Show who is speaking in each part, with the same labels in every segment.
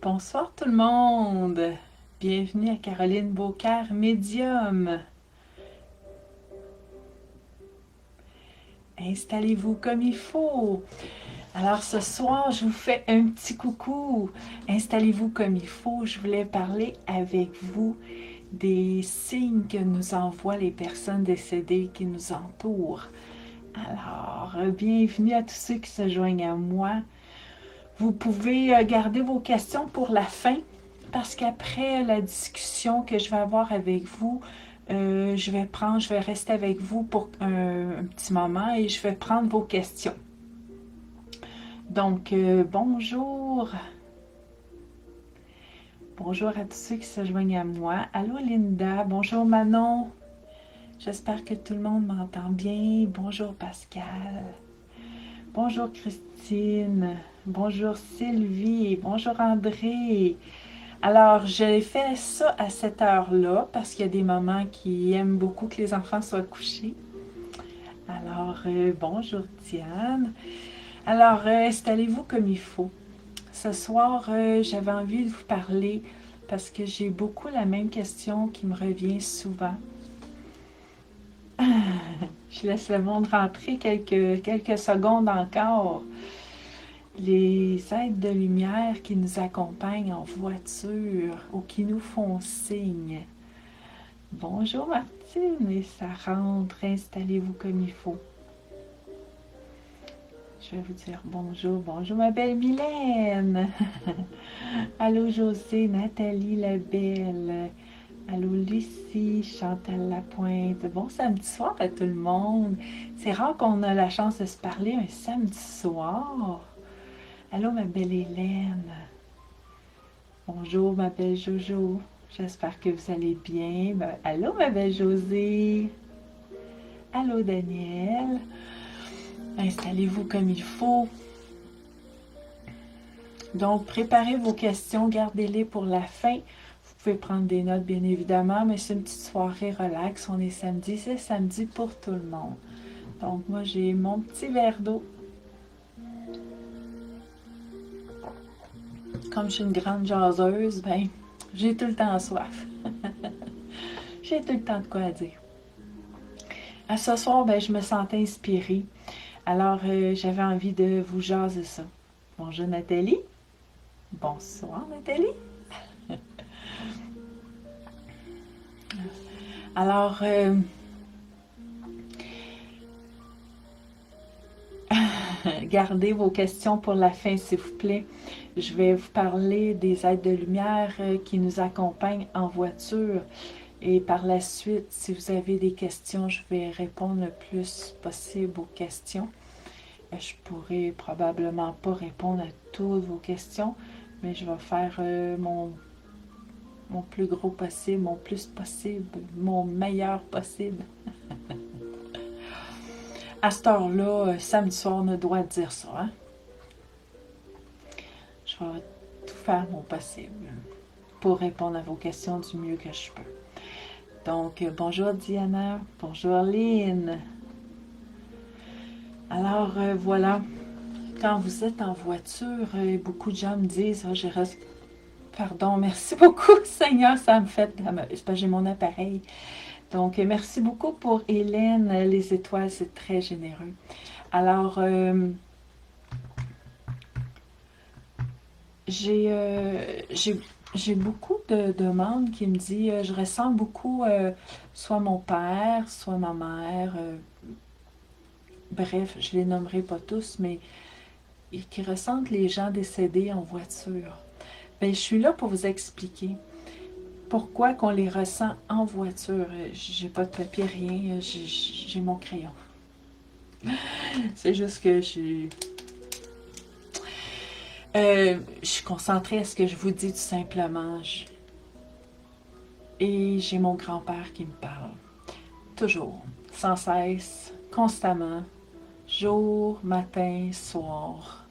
Speaker 1: Bonsoir tout le monde. Bienvenue à Caroline Beaucaire, médium. Installez-vous comme il faut. Alors ce soir, je vous fais un petit coucou. Installez-vous comme il faut. Je voulais parler avec vous des signes que nous envoient les personnes décédées qui nous entourent. Alors, bienvenue à tous ceux qui se joignent à moi. Vous pouvez garder vos questions pour la fin, parce qu'après la discussion que je vais avoir avec vous, je vais rester avec vous pour un petit moment et je vais prendre vos questions. Donc, bonjour. Bonjour à tous ceux qui se joignent à moi. Allô Linda, bonjour Manon. J'espère que tout le monde m'entend bien. Bonjour Pascal. Bonjour Christine. Bonjour Sylvie. Bonjour André. Alors, j'ai fait ça à cette heure-là parce qu'il y a des mamans qui aiment beaucoup que les enfants soient couchés. Alors, bonjour Diane. Alors, installez-vous comme il faut. Ce soir, j'avais envie de vous parler parce que j'ai beaucoup la même question qui me revient souvent. Je laisse le monde rentrer quelques secondes encore. Les êtres de lumière qui nous accompagnent en voiture ou qui nous font signe. Bonjour Martine, et ça rentre, installez-vous comme il faut. Je vais vous dire bonjour, bonjour ma belle Mylène. Allô José, Nathalie la belle. Allô Lucie, Chantal Lapointe. Bon samedi soir à tout le monde. C'est rare qu'on a la chance de se parler un samedi soir. Allô ma belle Hélène. Bonjour ma belle Jojo. J'espère que vous allez bien. Allô ma belle Josée. Allô Daniel. Installez-vous comme il faut. Donc, préparez vos questions, gardez-les pour la fin. Vous pouvez prendre des notes, bien évidemment, mais c'est une petite soirée relax. On est samedi, c'est samedi pour tout le monde. Donc, moi, j'ai mon petit verre d'eau. Comme je suis une grande jaseuse, ben, j'ai tout le temps soif. J'ai tout le temps de quoi dire. À ce soir, ben, je me sentais inspirée. Alors, j'avais envie de vous jaser ça. Bonjour Nathalie. Bonsoir Nathalie. Alors, gardez vos questions pour la fin, s'il vous plaît. Je vais vous parler des êtres de lumière qui nous accompagnent en voiture. Et par la suite, si vous avez des questions, je vais répondre le plus possible aux questions. Je pourrai probablement pas répondre à toutes vos questions, mais je vais faire mon plus gros possible, mon plus possible, mon meilleur possible. À cette heure-là, samedi soir, on a le droit de dire ça. Hein? Je vais tout faire mon possible pour répondre à vos questions du mieux que je peux. Donc, bonjour Diana, bonjour Lynn. Alors, voilà, quand vous êtes en voiture, beaucoup de gens me disent, pardon, merci beaucoup Seigneur, ça me fait, c'est parce que j'ai mon appareil. Donc, merci beaucoup pour Hélène, les étoiles, c'est très généreux. Alors, j'ai beaucoup de demandes qui me disent, je ressens beaucoup, soit mon père, soit ma mère, bref, je les nommerai pas tous, mais qui ressentent les gens décédés en voiture. Bien, je suis là pour vous expliquer pourquoi qu'on les ressent en voiture. J'ai pas de papier, rien, j'ai mon crayon. C'est juste que je suis concentrée à ce que je vous dis tout simplement. Et j'ai mon grand-père qui me parle. Toujours, sans cesse, constamment, jour, matin, soir.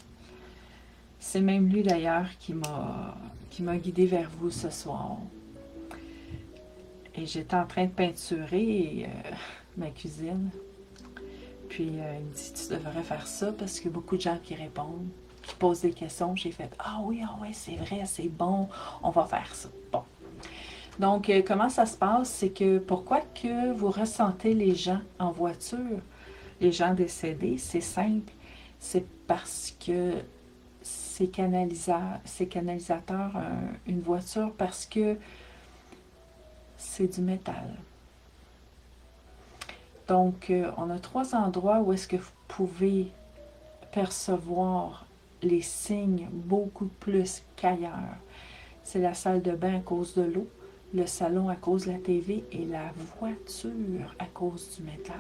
Speaker 1: C'est même lui d'ailleurs qui m'a guidée vers vous ce soir. Et j'étais en train de peinturer ma cuisine. Puis il me dit, tu devrais faire ça parce qu'il y a beaucoup de gens qui répondent. qui pose des questions. J'ai fait, ah oui, c'est vrai, c'est bon, on va faire ça. Bon. Donc, comment ça se passe? C'est que pourquoi que vous ressentez les gens en voiture, les gens décédés, c'est simple. C'est parce que c'est canalisateur une voiture parce que c'est du métal. Donc, on a 3 endroits où est-ce que vous pouvez percevoir les signes beaucoup plus qu'ailleurs. C'est la salle de bain à cause de l'eau, le salon à cause de la TV et la voiture à cause du métal.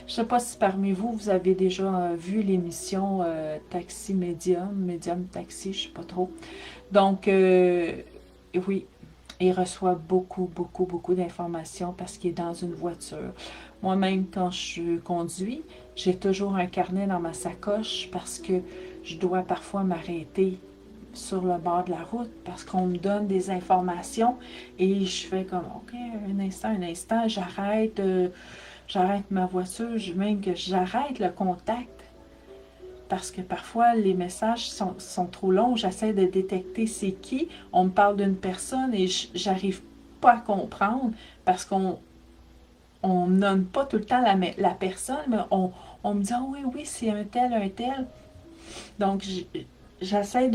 Speaker 1: Je ne sais pas si parmi vous, vous avez déjà vu l'émission Taxi Medium Taxi, je ne sais pas trop. Donc, oui, il reçoit beaucoup d'informations parce qu'il est dans une voiture. Moi-même, quand je conduis, j'ai toujours un carnet dans ma sacoche parce que je dois parfois m'arrêter sur le bord de la route parce qu'on me donne des informations et je fais comme, OK, un instant, j'arrête ma voiture, même que j'arrête le contact parce que parfois les messages sont trop longs, j'essaie de détecter c'est qui, on me parle d'une personne et j'arrive pas à comprendre parce qu'on nomme pas tout le temps la personne, mais on me dit, ah oui, c'est un tel. Donc, j'essaie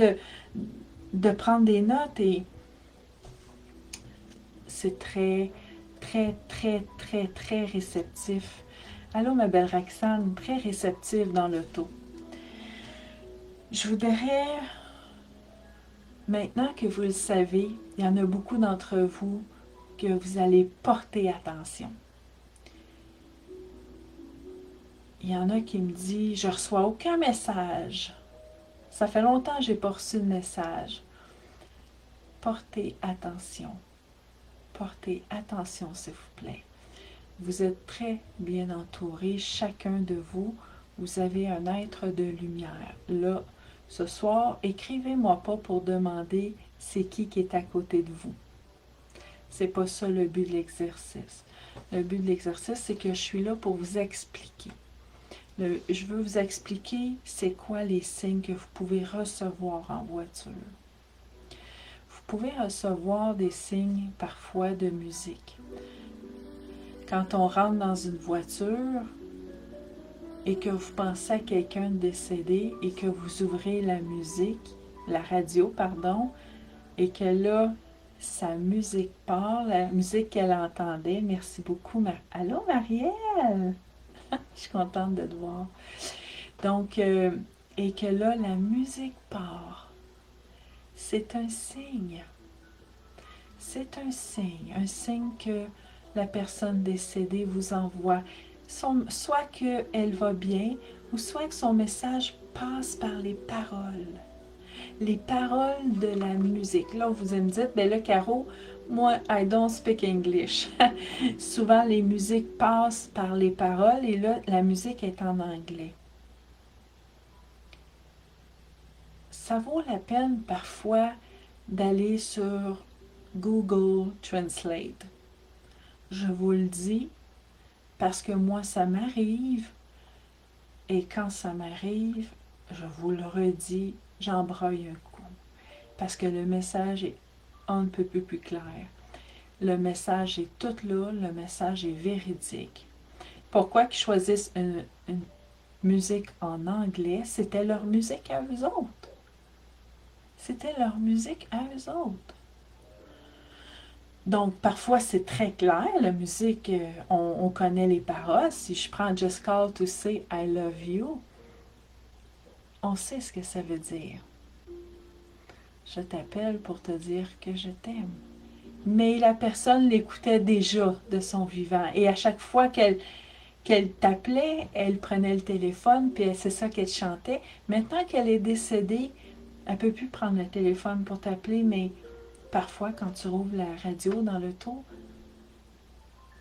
Speaker 1: de prendre des notes et c'est très réceptif. Allô, ma belle Roxane, très réceptive dans l'auto. Je voudrais, maintenant que vous le savez, il y en a beaucoup d'entre vous que vous allez porter attention. Il y en a qui me disent, je reçois aucun message. Ça fait longtemps que je n'ai pas reçu de message. Portez attention. Portez attention, s'il vous plaît. Vous êtes très bien entouré, chacun de vous. Vous avez un être de lumière. Là, ce soir, écrivez-moi pas pour demander c'est qui est à côté de vous. C'est pas ça le but de l'exercice. Le but de l'exercice, c'est que je suis là pour vous expliquer. Je veux vous expliquer c'est quoi les signes que vous pouvez recevoir en voiture. Vous pouvez recevoir des signes parfois de musique. Quand on rentre dans une voiture et que vous pensez à quelqu'un de décédé et que vous ouvrez la radio, et que là, sa musique part, la musique qu'elle entendait. Merci beaucoup. Allô, Marielle? Je suis contente de te voir. Donc, et que là, la musique part. C'est un signe. C'est un signe que la personne décédée vous envoie. Soit qu'elle va bien, ou soit que son message passe par les paroles. Les paroles de la musique. Là, vous me dites, ben là, Caro, moi, I don't speak English. Souvent, les musiques passent par les paroles et là, la musique est en anglais. Ça vaut la peine parfois d'aller sur Google Translate. Je vous le dis parce que moi, ça m'arrive et quand ça m'arrive, je vous le redis, j'embrouille un coup parce que le message est un peu plus clair. Le message est tout là, le message est véridique. Pourquoi qu'ils choisissent une musique en anglais? C'était leur musique à eux autres. C'était leur musique à eux autres. Donc, parfois, c'est très clair, la musique, on connaît les paroles. Si je prends Just Call to Say I Love You, on sait ce que ça veut dire. Je t'appelle pour te dire que je t'aime. Mais la personne l'écoutait déjà de son vivant. Et à chaque fois qu'elle t'appelait, elle prenait le téléphone, puis c'est ça qu'elle chantait. Maintenant qu'elle est décédée, elle ne peut plus prendre le téléphone pour t'appeler, mais parfois, quand tu rouvres la radio dans l'auto,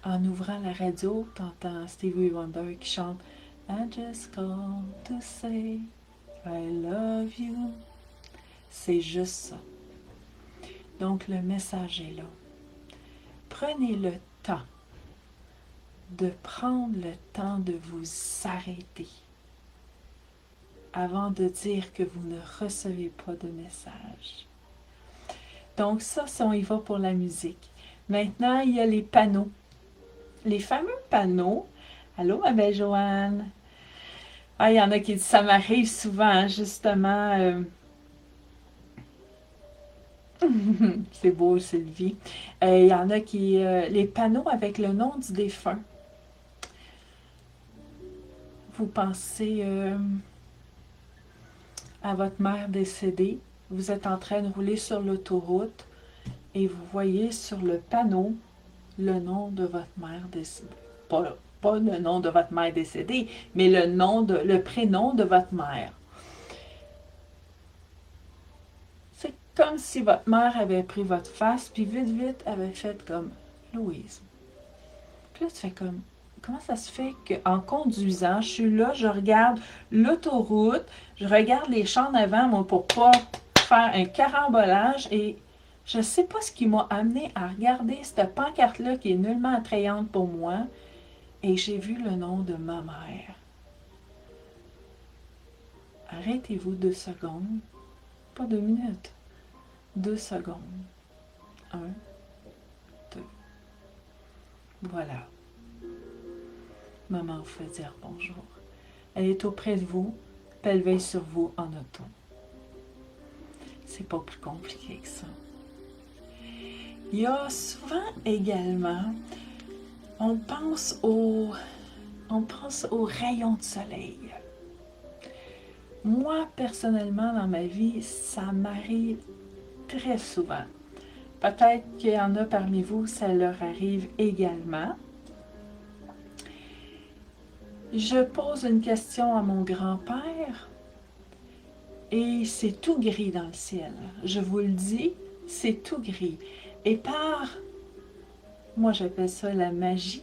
Speaker 1: en ouvrant la radio, tu entends Stevie Wonder qui chante I just call to say I love you. C'est juste ça. Donc, le message est là. Prenez le temps de prendre le temps de vous arrêter avant de dire que vous ne recevez pas de message. Donc ça, si on y va pour la musique. Maintenant, il y a les panneaux. Les fameux panneaux. Allô, ma belle Joanne? Ah, il y en a qui disent, ça m'arrive souvent, hein, justement. C'est beau, Sylvie. Il y en a qui... les panneaux avec le nom du défunt. Vous pensez à votre mère décédée. Vous êtes en train de rouler sur l'autoroute et vous voyez sur le panneau le nom de votre mère décédée. Pas le nom de votre mère décédée, mais le prénom de votre mère. C'est comme si votre mère avait pris votre face, puis vite, vite, avait fait comme Louise. Puis là, tu fais comme, comment ça se fait qu'en conduisant, je suis là, je regarde l'autoroute, je regarde les champs d'avant, moi, pour pas faire un carambolage, et je sais pas ce qui m'a amené à regarder cette pancarte-là qui est nullement attrayante pour moi, et j'ai vu le nom de ma mère. Arrêtez-vous 2 secondes, pas 2 minutes, 2 secondes. 1, 2. Voilà. Maman vous fait dire bonjour. Elle est auprès de vous, puis elle veille sur vous en auto. C'est pas plus compliqué que ça. Il y a souvent également, on pense aux rayons de soleil. Moi, personnellement, dans ma vie, ça m'arrive très souvent. Peut-être qu'il y en a parmi vous, ça leur arrive également. Je pose une question à mon grand-père et c'est tout gris dans le ciel. Je vous le dis, c'est tout gris. Et moi j'appelle ça la magie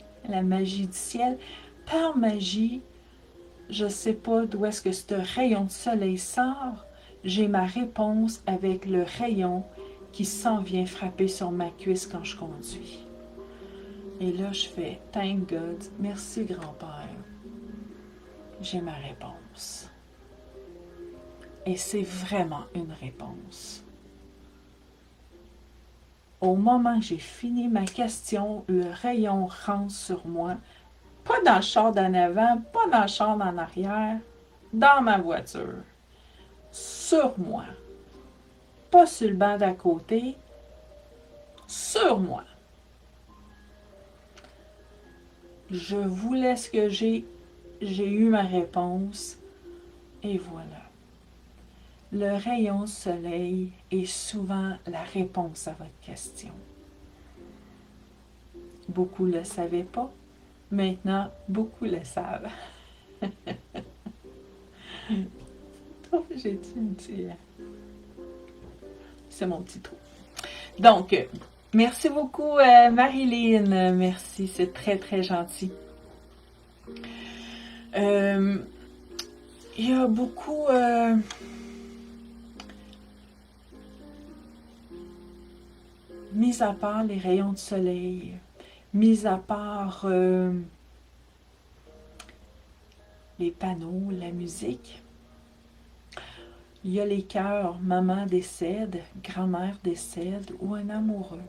Speaker 1: du ciel. Par magie, je ne sais pas d'où est-ce que ce rayon de soleil sort. J'ai ma réponse avec le rayon qui s'en vient frapper sur ma cuisse quand je conduis. Et là, je fais « Thank God, merci grand-père. » J'ai ma réponse. Et c'est vraiment une réponse. Au moment que j'ai fini ma question, le rayon rentre sur moi. Pas dans le char d'en avant, pas dans le char d'en arrière, dans ma voiture. Sur moi. Pas sur le banc d'à côté, sur moi. Je voulais ce que j'ai eu ma réponse, et voilà. Le rayon soleil est souvent la réponse à votre question. Beaucoup ne le savaient pas, maintenant beaucoup le savent. Oh, j'ai-tu une petite... C'est mon petit trou. Donc, merci beaucoup Marilyn, merci, c'est très très gentil. Il y a beaucoup... mis à part les rayons de soleil, mis à part les panneaux, la musique, il y a les cœurs, maman décède, grand-mère décède ou un amoureux.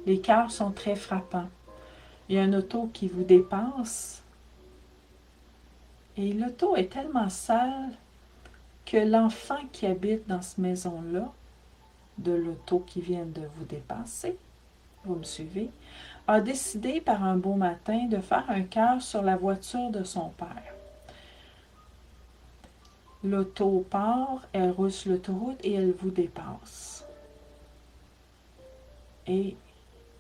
Speaker 1: Les cœurs sont très frappants. Il y a un auto qui vous dépasse et l'auto est tellement sale que l'enfant qui habite dans cette maison-là, de l'auto qui vient de vous dépasser, vous me suivez, a décidé par un beau matin de faire un cœur sur la voiture de son père. L'auto part, elle roule sur l'autoroute et elle vous dépasse. Et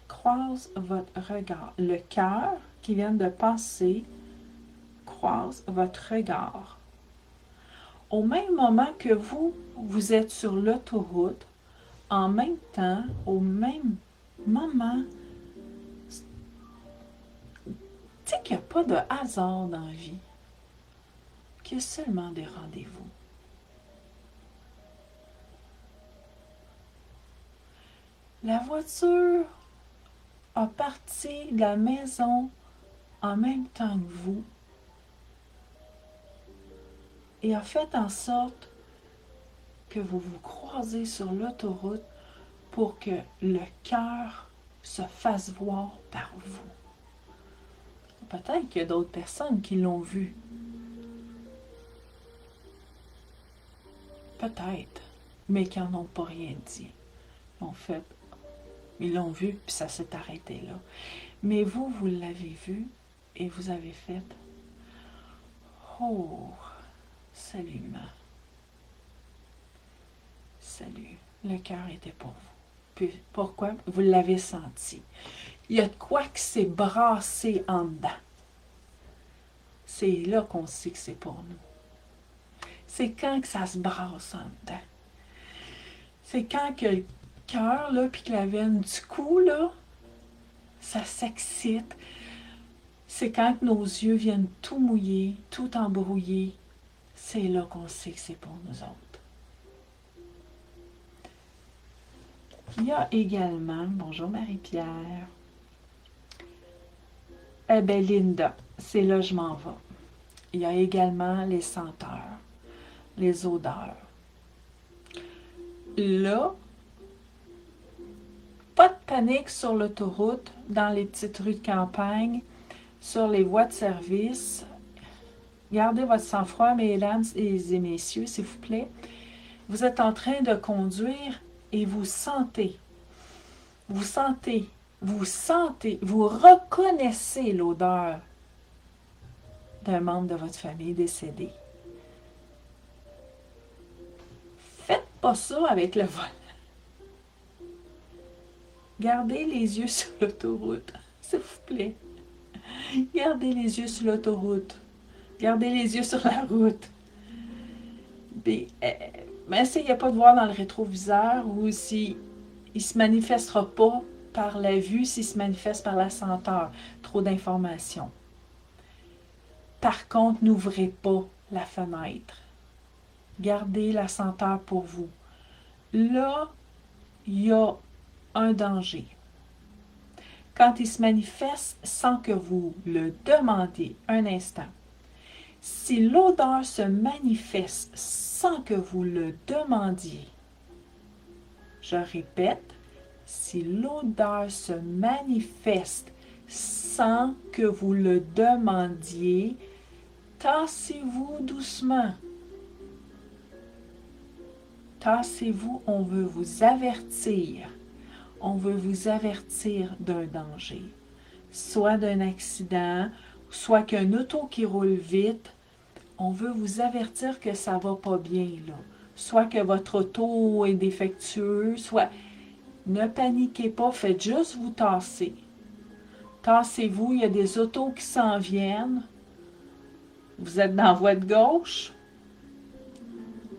Speaker 1: croise votre regard. Le cœur qui vient de passer croise votre regard. Au même moment que vous êtes sur l'autoroute, en même temps, au même moment, tu sais qu'il n'y a pas de hasard dans la vie, qu'il y a seulement des rendez-vous. La voiture a parti de la maison en même temps que vous et a fait en sorte que vous vous croisez sur l'autoroute pour que le cœur se fasse voir par vous. Peut-être qu'il y a d'autres personnes qui l'ont vu. Peut-être, mais qui n'en ont pas rien dit. En fait, ils l'ont vu, puis ça s'est arrêté là. Mais vous, vous l'avez vu, et vous avez fait « Oh, salut, ma. Salut. » Le cœur était pour vous. Puis pourquoi? Vous l'avez senti. Il y a de quoi qui s'est brassé en dedans. C'est là qu'on sait que c'est pour nous. C'est quand que ça se brasse en dedans. C'est quand que le cœur, là, puis que la veine du cou, là, ça s'excite. C'est quand que nos yeux viennent tout mouiller, tout embrouiller. C'est là qu'on sait que c'est pour nous autres. Il y a également, bonjour Marie-Pierre, eh bien Linda, c'est là que je m'en vais. Il y a également les senteurs, les odeurs. Là, pas de panique sur l'autoroute, dans les petites rues de campagne, sur les voies de service. Gardez votre sang-froid, mesdames et messieurs, s'il vous plaît. Vous êtes en train de conduire et vous sentez, vous reconnaissez l'odeur d'un membre de votre famille décédé. Faites pas ça avec le volant. Gardez les yeux sur l'autoroute, s'il vous plaît. Gardez les yeux sur l'autoroute. Gardez les yeux sur la route. Mais essayez pas de voir dans le rétroviseur ou s'il ne se manifestera pas par la vue, s'il se manifeste par la senteur. Trop d'informations. Par contre, n'ouvrez pas la fenêtre. Gardez la senteur pour vous. Là, il y a un danger. Quand il se manifeste sans que vous le demandiez, un instant. Si l'odeur se manifeste sans que vous le demandiez, je répète, si l'odeur se manifeste sans que vous le demandiez, tassez-vous doucement. Tassez-vous, on veut vous avertir. On veut vous avertir d'un danger. Soit d'un accident, soit qu'un auto qui roule vite. On veut vous avertir que ça ne va pas bien, là. Soit que votre auto est défectueux, soit... Ne paniquez pas, faites juste vous tasser. Tassez-vous, il y a des autos qui s'en viennent. Vous êtes dans la voie de gauche.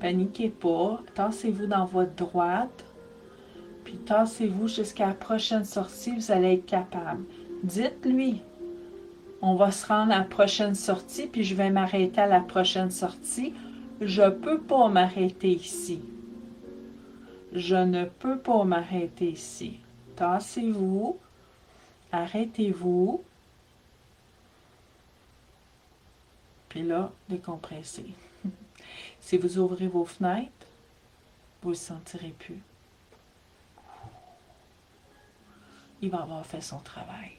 Speaker 1: Paniquez pas. Tassez-vous dans votre droite. Puis tassez-vous jusqu'à la prochaine sortie, vous allez être capable. Dites-lui, on va se rendre à la prochaine sortie, puis je vais m'arrêter à la prochaine sortie. Je ne peux pas m'arrêter ici. Je ne peux pas m'arrêter ici. Tassez-vous. Arrêtez-vous. Puis là, décompressez. Si vous ouvrez vos fenêtres, vous ne le sentirez plus. Il va avoir fait son travail.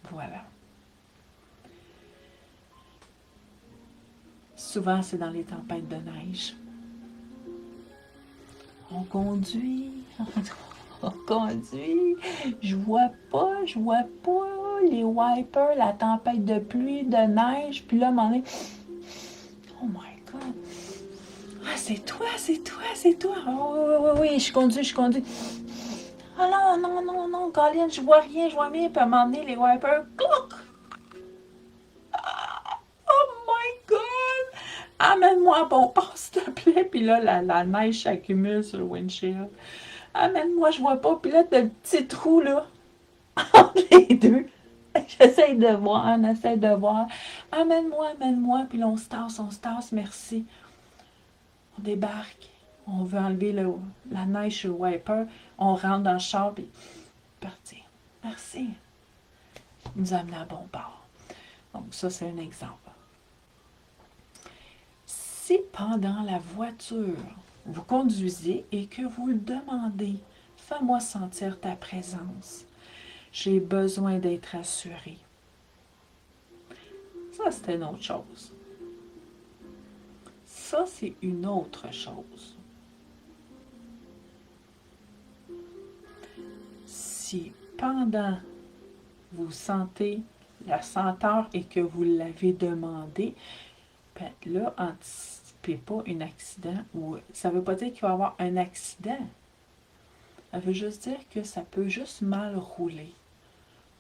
Speaker 1: Voilà. Souvent, c'est dans les tempêtes de neige. On conduit, on conduit. Je vois pas les wipers, la tempête de pluie, de neige. Puis là, à un moment donné, oh my God. Ah, c'est toi. Oh, oui, je conduis. Ah non, Colin, je vois rien. Puis à un moment donné, les wipers, clouc! Oh my God! Amène-moi un bon pas, s'il te plaît. Puis là, la neige s'accumule sur le windshield. Amène-moi, je vois pas. Puis là, t'as le petit trou, là, entre les deux. J'essaie de voir, on essaie de voir. Amène-moi. Puis là, on se tasse, merci. On débarque. On veut enlever la neige sur le wiper. On rentre dans le char, puis partir. Merci. Il nous a amené à bon port. Donc, ça, c'est un exemple. Si pendant la voiture, vous conduisez et que vous le demandez, fais-moi sentir ta présence. J'ai besoin d'être assuré. Ça, c'est une autre chose. Ça, c'est une autre chose. Si pendant vous sentez la senteur et que vous l'avez demandé, ben là, anticipez pas un accident. Ou ça ne veut pas dire qu'il va y avoir un accident. Ça veut juste dire que ça peut juste mal rouler.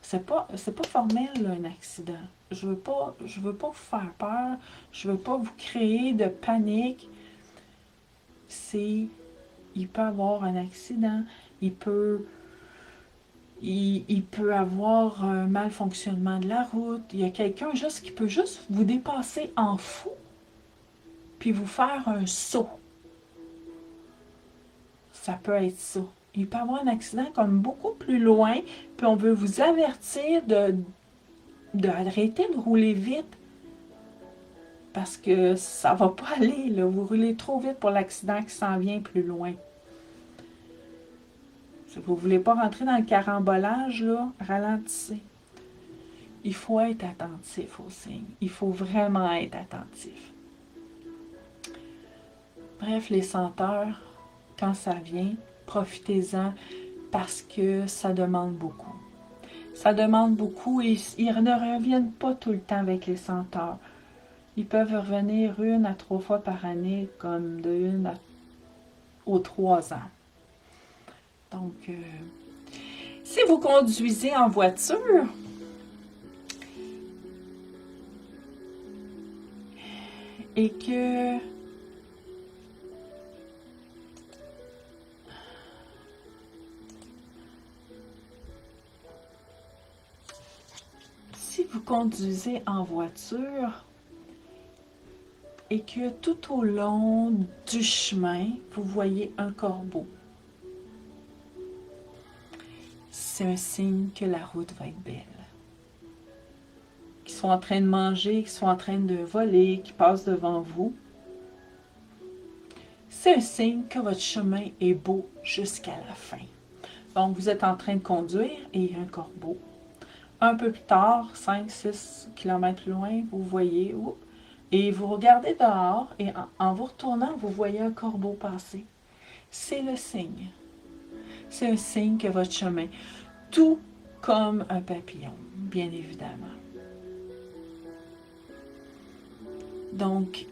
Speaker 1: C'est pas formel, là, un accident. Je veux pas vous faire peur. Je veux pas vous créer de panique. Il peut avoir un accident. Il peut avoir un mal fonctionnement de la route. Il y a quelqu'un juste qui peut juste vous dépasser en fou puis vous faire un saut. Ça peut être ça. Il peut y avoir un accident comme beaucoup plus loin, puis on veut vous avertir d'arrêter de rouler vite parce que ça va pas aller, là. Vous roulez trop vite pour l'accident qui s'en vient plus loin. Si vous ne voulez pas rentrer dans le carambolage, là, ralentissez. Il faut être attentif aux signes. Il faut vraiment être attentif. Bref, les senteurs, quand ça vient, profitez-en parce que ça demande beaucoup. Ça demande beaucoup et ils ne reviennent pas tout le temps avec les senteurs. Ils peuvent revenir 1 à 3 fois par année, comme de 1 aux 3 ans. Donc, si vous conduisez en voiture, et que vous conduisez en voiture et que tout au long du chemin, vous voyez un corbeau, c'est un signe que la route va être belle. Qu'ils sont en train de manger, qu'ils sont en train de voler, qu'ils passent devant vous. C'est un signe que votre chemin est beau jusqu'à la fin. Donc, vous êtes en train de conduire et il y a un corbeau. Un peu plus tard, 5-6 km loin, vous voyez, et vous regardez dehors et en vous retournant, vous voyez un corbeau passer. C'est le signe. C'est un signe que votre chemin, tout comme un papillon, bien évidemment. Donc,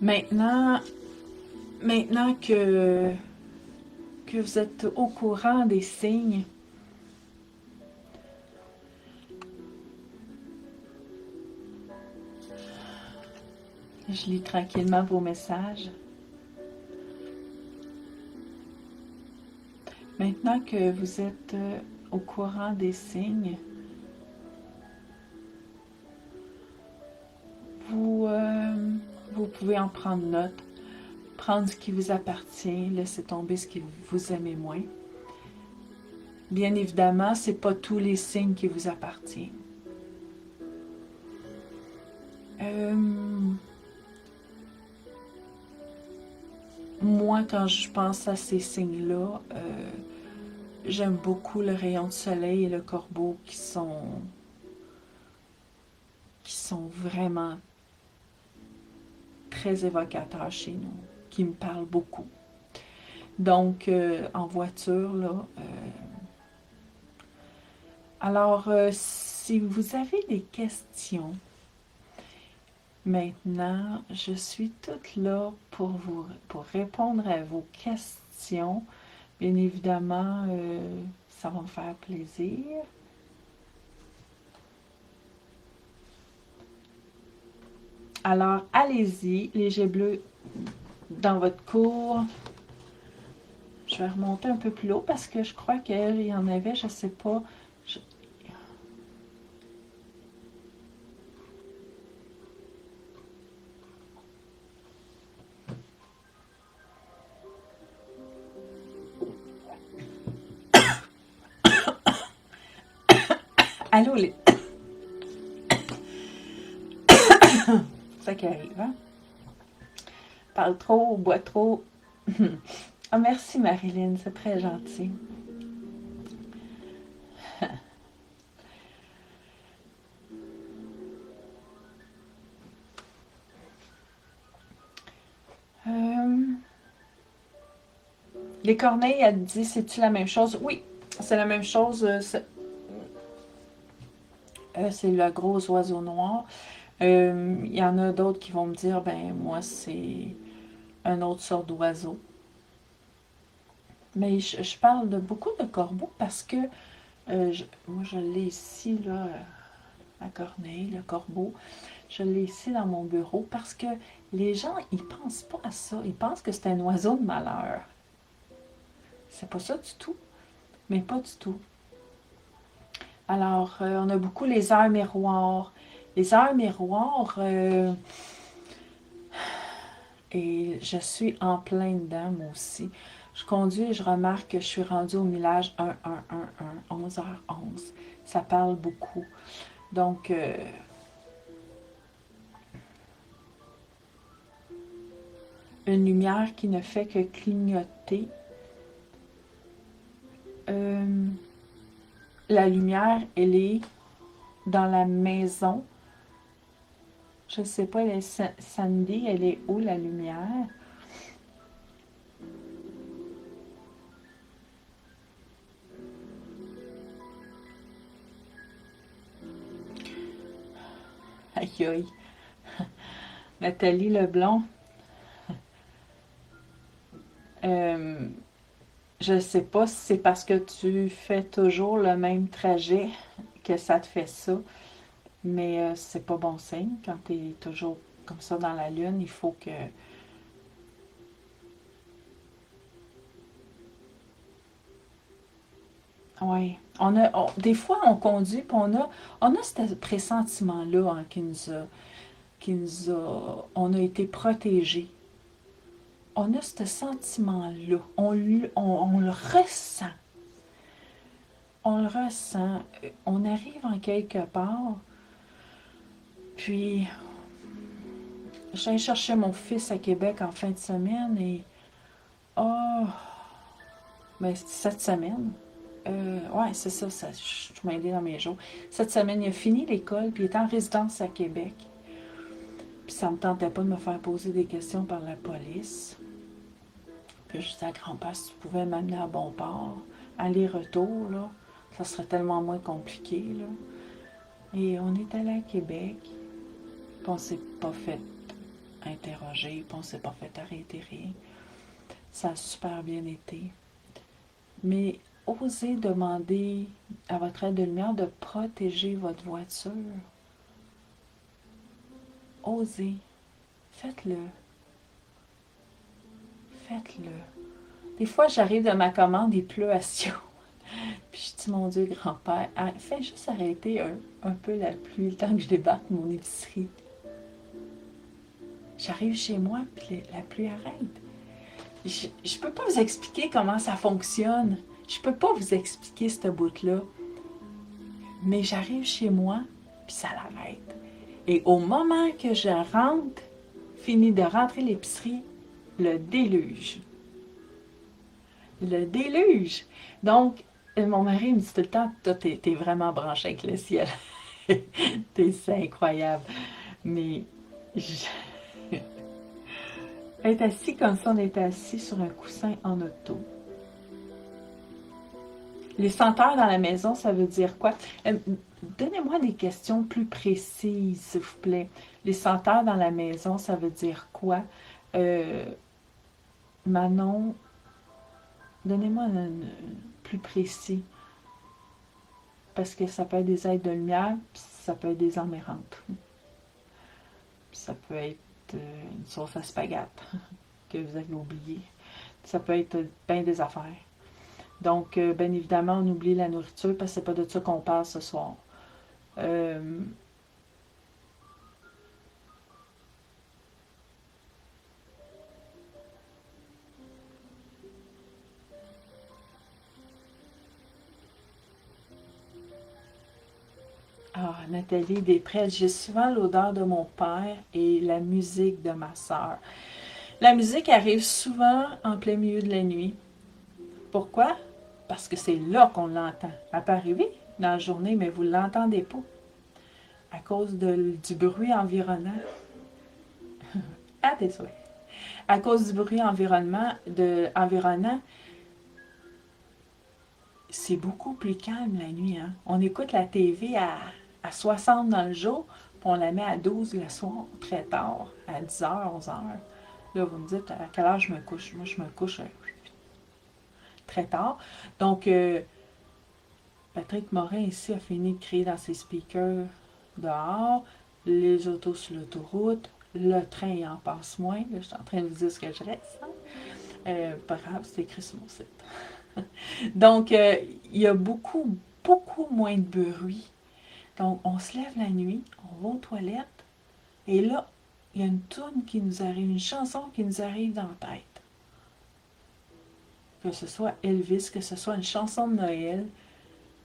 Speaker 1: maintenant que vous êtes au courant des signes, je lis tranquillement vos messages. Maintenant que vous êtes au courant des signes, vous pouvez en prendre note, prendre ce qui vous appartient, laisser tomber ce que vous aimez moins. Bien évidemment, ce n'est pas tous les signes qui vous appartiennent. Moi, quand je pense à ces signes-là, j'aime beaucoup le rayon de soleil et le corbeau qui sont vraiment très évocateurs chez nous, qui me parlent beaucoup. Donc, en voiture, là. Alors, si vous avez des questions, maintenant, je suis toute là pour répondre à vos questions. Bien évidemment, ça va me faire plaisir. Alors, allez-y, les jets bleus dans votre cours. Je vais remonter un peu plus haut parce que je crois qu'il y en avait, je ne sais pas. Allô, C'est ça qui arrive, hein? Parle trop, bois trop. Ah, merci Marilyn, c'est très gentil. Euh, les corneilles, elle dit, c'est-tu la même chose? Oui, c'est la même chose. C'est le gros oiseau noir. Il y en a d'autres qui vont me dire, ben moi, c'est un autre sort d'oiseau. Mais je parle de beaucoup de corbeaux parce que moi, je l'ai ici, là, la corneille, le corbeau. Je l'ai ici dans mon bureau parce que les gens, ils pensent pas à ça. Ils pensent que c'est un oiseau de malheur. C'est pas ça du tout, mais pas du tout. Alors, on a beaucoup les heures miroirs. Les heures miroirs, et je suis en plein dedans, moi aussi. Je conduis et je remarque que je suis rendue au millage 1111, 11h11. Ça parle beaucoup. Donc, une lumière qui ne fait que clignoter. Euh, la lumière, elle est dans la maison. Je ne sais pas, elle est Sandy, elle est où la lumière? Aïe aïe. Nathalie Leblond. Euh, je ne sais pas si c'est parce que tu fais toujours le même trajet que ça te fait ça, mais c'est pas bon signe quand tu es toujours comme ça dans la lune. Il faut que... Oui. Des fois, on conduit, puis on a ce pressentiment-là hein, on a été protégés. On a ce sentiment-là. On le ressent. On le ressent. On arrive en quelque part, puis j'allais chercher mon fils à Québec en fin de semaine et... Oh! Ben, cette semaine. Ouais, c'est ça, je m'ai aidé dans mes jours. Cette semaine, il a fini l'école, puis il est en résidence à Québec. Puis ça me tentait pas de me faire poser des questions par la police. Puis je disais à grand-père, si tu pouvais m'amener à bon port, aller-retour, là, ça serait tellement moins compliqué, là. Et on est allé à Québec, puis on s'est pas fait interroger, puis on s'est pas fait arrêter rien. Ça a super bien été. Mais osez demander à votre aide de lumière de protéger votre voiture. Osez. Faites-le. Faites-le. Des fois, j'arrive de ma commande, il pleut à Sion. Puis je dis, mon Dieu, grand-père, fais juste arrêter un peu la pluie, le temps que je débarque mon épicerie. J'arrive chez moi, puis la pluie arrête. Je ne peux pas vous expliquer comment ça fonctionne. Je ne peux pas vous expliquer ce bout-là. Mais j'arrive chez moi, puis ça l'arrête. Et au moment que je rentre, fini de rentrer l'épicerie, le déluge. Le déluge. Donc, mon mari me dit tout le temps, toi, t'es vraiment branché avec le ciel. C'est incroyable. Mais être assis comme ça, on est assis sur un coussin en auto. Les senteurs dans la maison, ça veut dire quoi? Donnez-moi des questions plus précises, s'il vous plaît. Les senteurs dans la maison, ça veut dire quoi? Euh, Manon, donnez-moi un plus précis. Parce que ça peut être des aides de lumière, puis ça peut être des emmerrantes. Puis ça peut être une sauce à spaghetti que vous avez oublié. Ça peut être bien des affaires. Donc, bien évidemment, on oublie la nourriture parce que c'est pas de ça qu'on parle ce soir. Euh, Ah, Nathalie Després, j'ai souvent l'odeur de mon père et la musique de ma sœur. La musique arrive souvent en plein milieu de la nuit. Pourquoi? Parce que c'est là qu'on l'entend. Elle peut arriver dans la journée, mais vous ne l'entendez pas à cause du bruit environnant. Ah, tes souhaits. À cause du bruit environnant, c'est beaucoup plus calme la nuit. Hein? On écoute la TV à 60 dans le jour, puis on la met à 12 le soir, très tard, à 10h, 11h. Là, vous me dites à quelle heure je me couche. Moi, je me couche très tard. Donc, Patrick Morin ici a fini de crier dans ses speakers dehors, les autos sur l'autoroute, le train il en passe moins. Là, je suis en train de vous dire ce que je reste. Pas grave, c'est écrit sur mon site. Donc, il y a beaucoup, beaucoup moins de bruit. Donc, on se lève la nuit, on va aux toilettes, et là, il y a une toune qui nous arrive, une chanson qui nous arrive dans la tête. Que ce soit Elvis, que ce soit une chanson de Noël,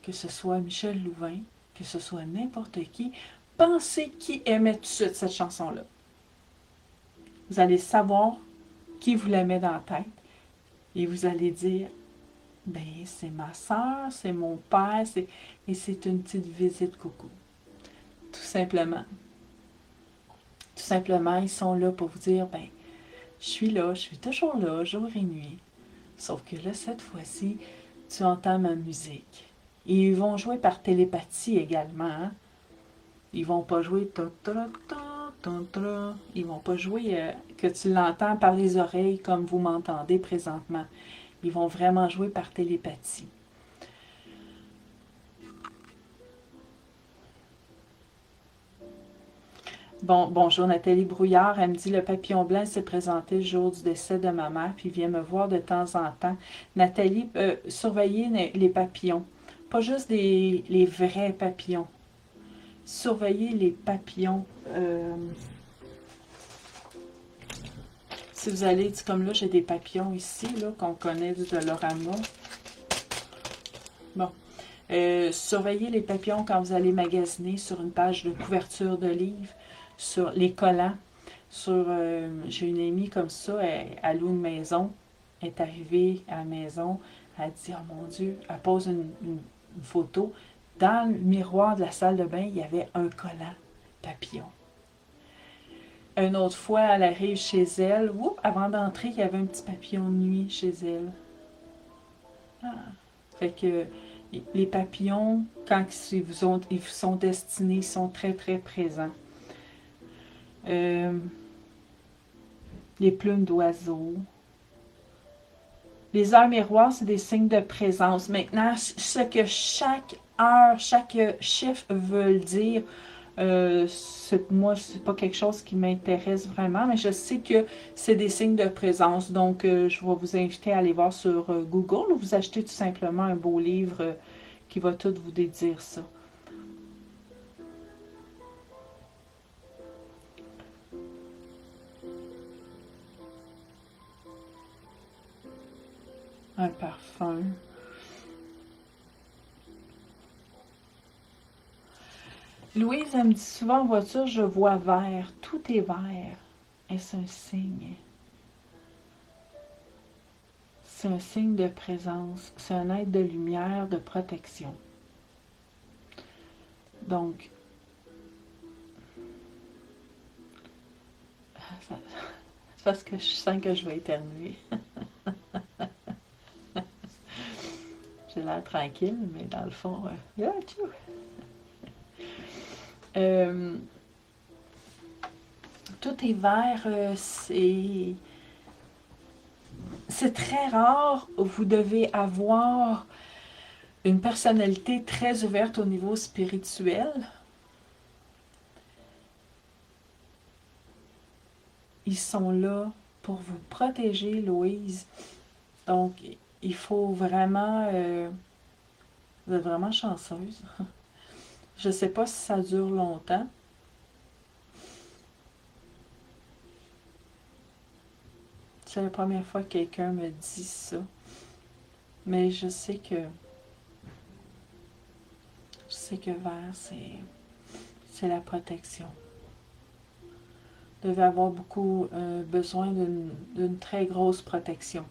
Speaker 1: que ce soit Michel Louvain, que ce soit n'importe qui, pensez qui aimait tout de suite cette chanson-là. Vous allez savoir qui vous la met dans la tête, et vous allez dire, ben, c'est ma soeur, c'est mon père, et c'est une petite visite coucou. Tout simplement. Tout simplement, ils sont là pour vous dire, ben, je suis là, je suis toujours là, jour et nuit. Sauf que là, cette fois-ci, tu entends ma musique. Et ils vont jouer par télépathie également. Hein? Ils vont pas jouer ils vont pas jouer que tu l'entends par les oreilles comme vous m'entendez présentement. Ils vont vraiment jouer par télépathie. Bon, bonjour Nathalie Brouillard, elle me dit le papillon blanc s'est présenté le jour du décès de ma mère, puis vient me voir de temps en temps. Nathalie, surveillez les papillons, pas juste les vrais papillons. Surveillez les papillons. Si vous allez, comme là, j'ai des papillons ici, là, qu'on connaît du Dolorama. Bon. Surveillez les papillons quand vous allez magasiner sur une page de couverture de livre, sur les collants. J'ai une amie comme ça, elle loue une maison, elle est arrivée à la maison, elle dit, oh mon Dieu, elle pose une photo. Dans le miroir de la salle de bain, il y avait un collant papillon. Une autre fois, elle arrive chez elle, avant d'entrer, il y avait un petit papillon de nuit chez elle. Ah. Fait que les papillons, quand ils vous sont destinés, ils sont très très présents. Les plumes d'oiseaux. Les heures miroirs, c'est des signes de présence. Maintenant, ce que chaque heure, chaque chiffre veut dire, moi, c'est pas quelque chose qui m'intéresse vraiment, mais je sais que c'est des signes de présence. Donc, je vais vous inviter à aller voir sur Google ou vous acheter tout simplement un beau livre qui va tout vous dédire ça. Un parfum. Louise, elle me dit souvent en voiture, je vois vert. Tout est vert. Est-ce un signe? C'est un signe de présence. C'est un être de lumière, de protection. Donc, c'est parce que je sens que je vais éternuer. J'ai l'air tranquille, mais dans le fond, tout est vert, c'est très rare. Vous devez avoir une personnalité très ouverte au niveau spirituel. Ils sont là pour vous protéger, Louise. Donc, il faut vraiment... vous êtes vraiment chanceuse. Je ne sais pas si ça dure longtemps. C'est la première fois que quelqu'un me dit ça. Mais je sais que vert, c'est la protection. Vous devez avoir beaucoup besoin d'une très grosse protection.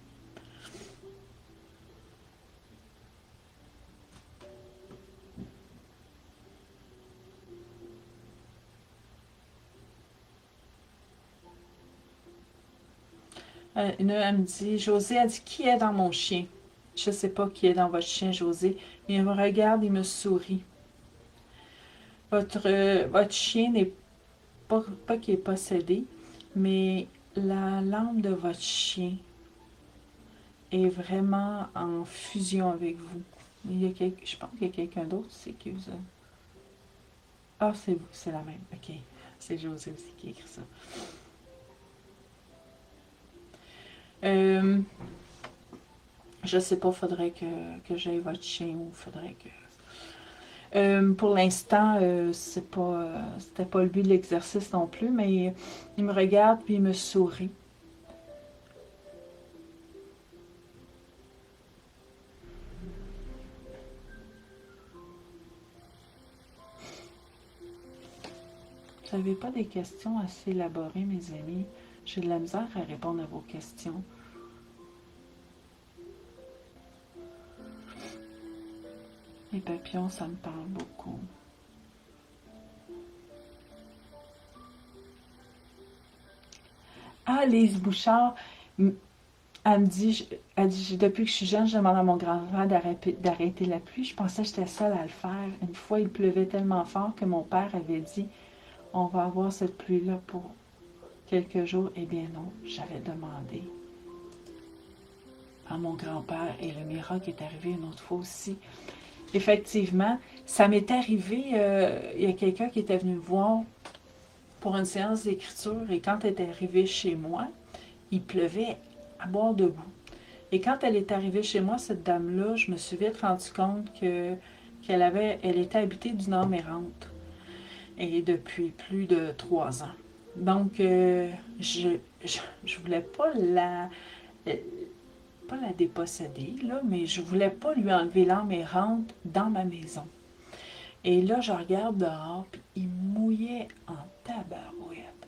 Speaker 1: Elle me dit, José a dit, qui est dans mon chien? Je ne sais pas qui est dans votre chien, José, mais il me regarde, il me sourit. Votre chien n'est pas qu'il est possédé, mais la lampe de votre chien est vraiment en fusion avec vous. Je pense qu'il y a quelqu'un d'autre aussi qui vous a... Ah, c'est vous, c'est la même. Ok, c'est José aussi qui écrit ça. Je sais pas, faudrait que j'aille votre chien ou faudrait que... pour l'instant, c'était pas le but de l'exercice non plus, mais il me regarde puis il me sourit. Vous n'avez pas des questions assez élaborées, mes amis? J'ai de la misère à répondre à vos questions. Les papillons, ça me parle beaucoup. Ah, Lise Bouchard, elle me dit, depuis que je suis jeune, je demande à mon grand-père d'arrêter la pluie. Je pensais que j'étais seule à le faire. Une fois, il pleuvait tellement fort que mon père avait dit, on va avoir cette pluie-là pour quelques jours. Eh bien non, j'avais demandé à mon grand-père et le miracle est arrivé une autre fois aussi. Effectivement, ça m'est arrivé, il y a quelqu'un qui était venu me voir pour une séance d'écriture et quand elle est arrivée chez moi, il pleuvait à boire debout. Et quand elle est arrivée chez moi, cette dame-là, je me suis vite rendu compte qu'elle était habitée d'une âme errante. Et depuis plus de 3 ans. Donc, je voulais pas la déposséder, là, mais je voulais pas lui enlever l'âme errante dans ma maison. Et là, je regarde dehors, puis il mouillait en tabarouette.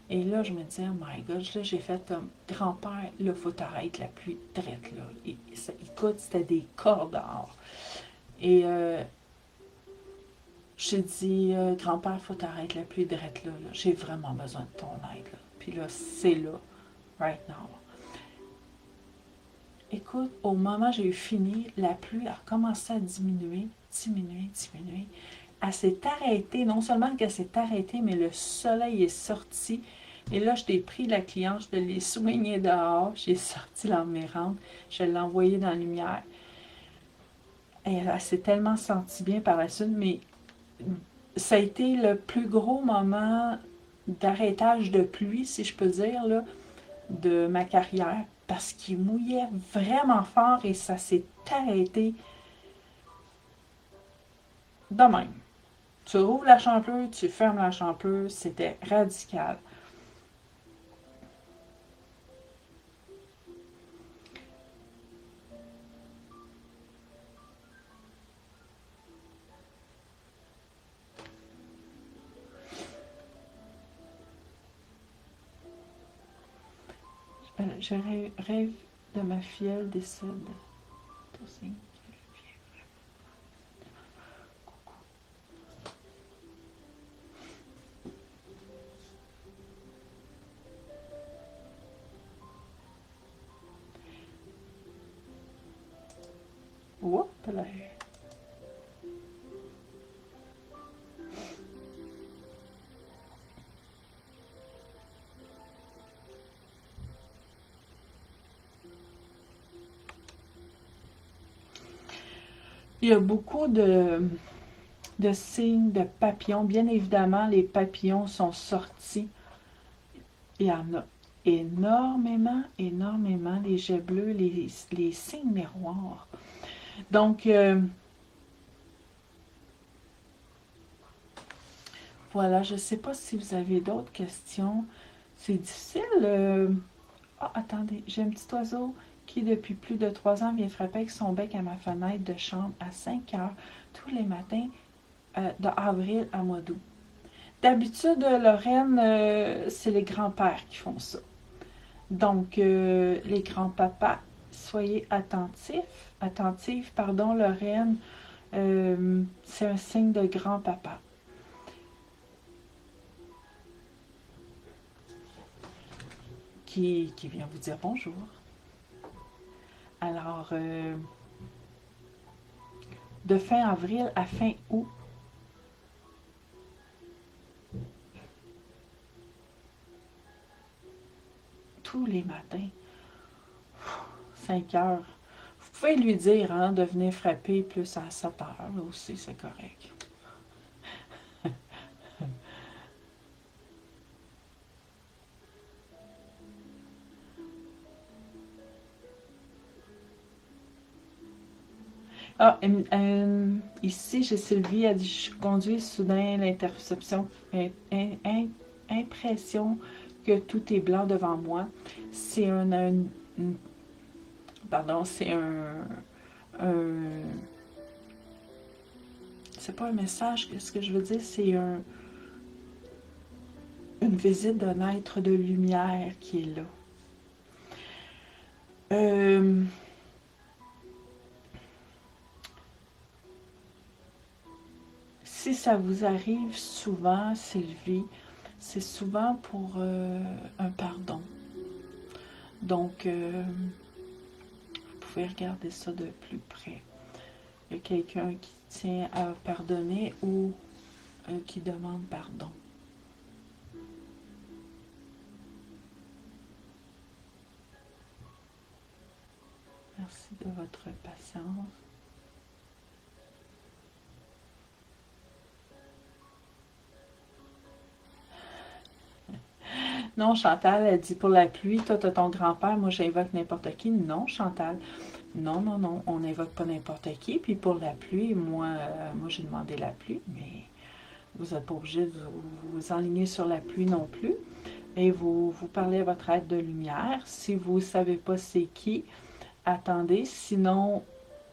Speaker 1: Et là, je me dis, oh my God, là, j'ai fait comme, grand-père, là, faut t'arrêter la pluie traite, là. Écoute, c'était des corps dehors. Et j'ai dit, grand-père, faut t'arrêter la pluie drette, là. J'ai vraiment besoin de ton aide, là. Puis là, c'est là, right now. Écoute, au moment où j'ai eu fini, la pluie a recommencé à diminuer, diminuer, diminuer. Elle s'est arrêtée, non seulement qu'elle s'est arrêtée, mais le soleil est sorti. Et là, je t'ai pris la cliente, je l'ai soignée dehors, j'ai sorti l'emmérante, je l'ai envoyée dans la lumière. Et elle s'est tellement sentie bien par la suite, mais ça a été le plus gros moment d'arrêtage de pluie, si je peux dire, là, de ma carrière, parce qu'il mouillait vraiment fort et ça s'est arrêté de même. Tu ouvres la champlure, tu fermes la champlure, c'était radical. Je rêve de ma filleule décède. Oups là. Il y a beaucoup de signes de papillons. Bien évidemment, les papillons sont sortis. Il y en a énormément, énormément. Les jets bleus, les signes miroirs. Donc, voilà, je ne sais pas si vous avez d'autres questions. C'est difficile. Ah, attendez, j'ai un petit oiseau qui, depuis plus de 3 ans, vient frapper avec son bec à ma fenêtre de chambre à 5 heures tous les matins de avril à mois d'août. D'habitude, Lorraine, c'est les grands-pères qui font ça. Donc, les grands-papas, soyez attentifs. Attentifs, pardon, Lorraine, c'est un signe de grand-papa. Qui vient vous dire bonjour. Alors, de fin avril à fin août, tous les matins, 5 heures. Vous pouvez lui dire hein, de venir frapper plus à 7 heures, là aussi, c'est correct. Ah, ici, j'ai Sylvie, elle dit, je conduis soudain l'interception, impression que tout est blanc devant moi. C'est pardon, c'est c'est pas un message, ce que je veux dire, c'est une visite d'un être de lumière qui est là. Si ça vous arrive souvent, Sylvie, c'est souvent pour un pardon. Donc, vous pouvez regarder ça de plus près. Il y a quelqu'un qui tient à pardonner ou qui demande pardon. Merci de votre patience. Non, Chantal, elle dit pour la pluie, toi, t'as ton grand-père, moi, j'invoque n'importe qui. Non, Chantal. Non, non, non, on n'invoque pas n'importe qui. Puis pour la pluie, moi j'ai demandé la pluie, mais vous n'êtes pas obligé de vous enligner sur la pluie non plus. Et vous parlez à votre être de lumière. Si vous ne savez pas c'est qui, attendez. Sinon,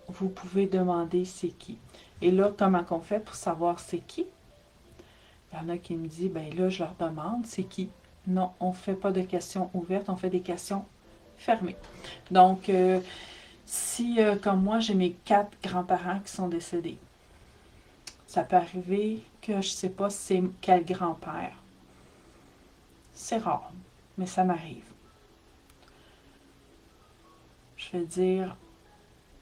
Speaker 1: vous pouvez demander c'est qui. Et là, comment on fait pour savoir c'est qui? Il y en a qui me disent, ben là, je leur demande c'est qui. Non, on ne fait pas de questions ouvertes, on fait des questions fermées. Donc, si, comme moi, j'ai mes 4 grands-parents qui sont décédés, ça peut arriver que je ne sais pas c'est quel grand-père. C'est rare, mais ça m'arrive. Je vais dire,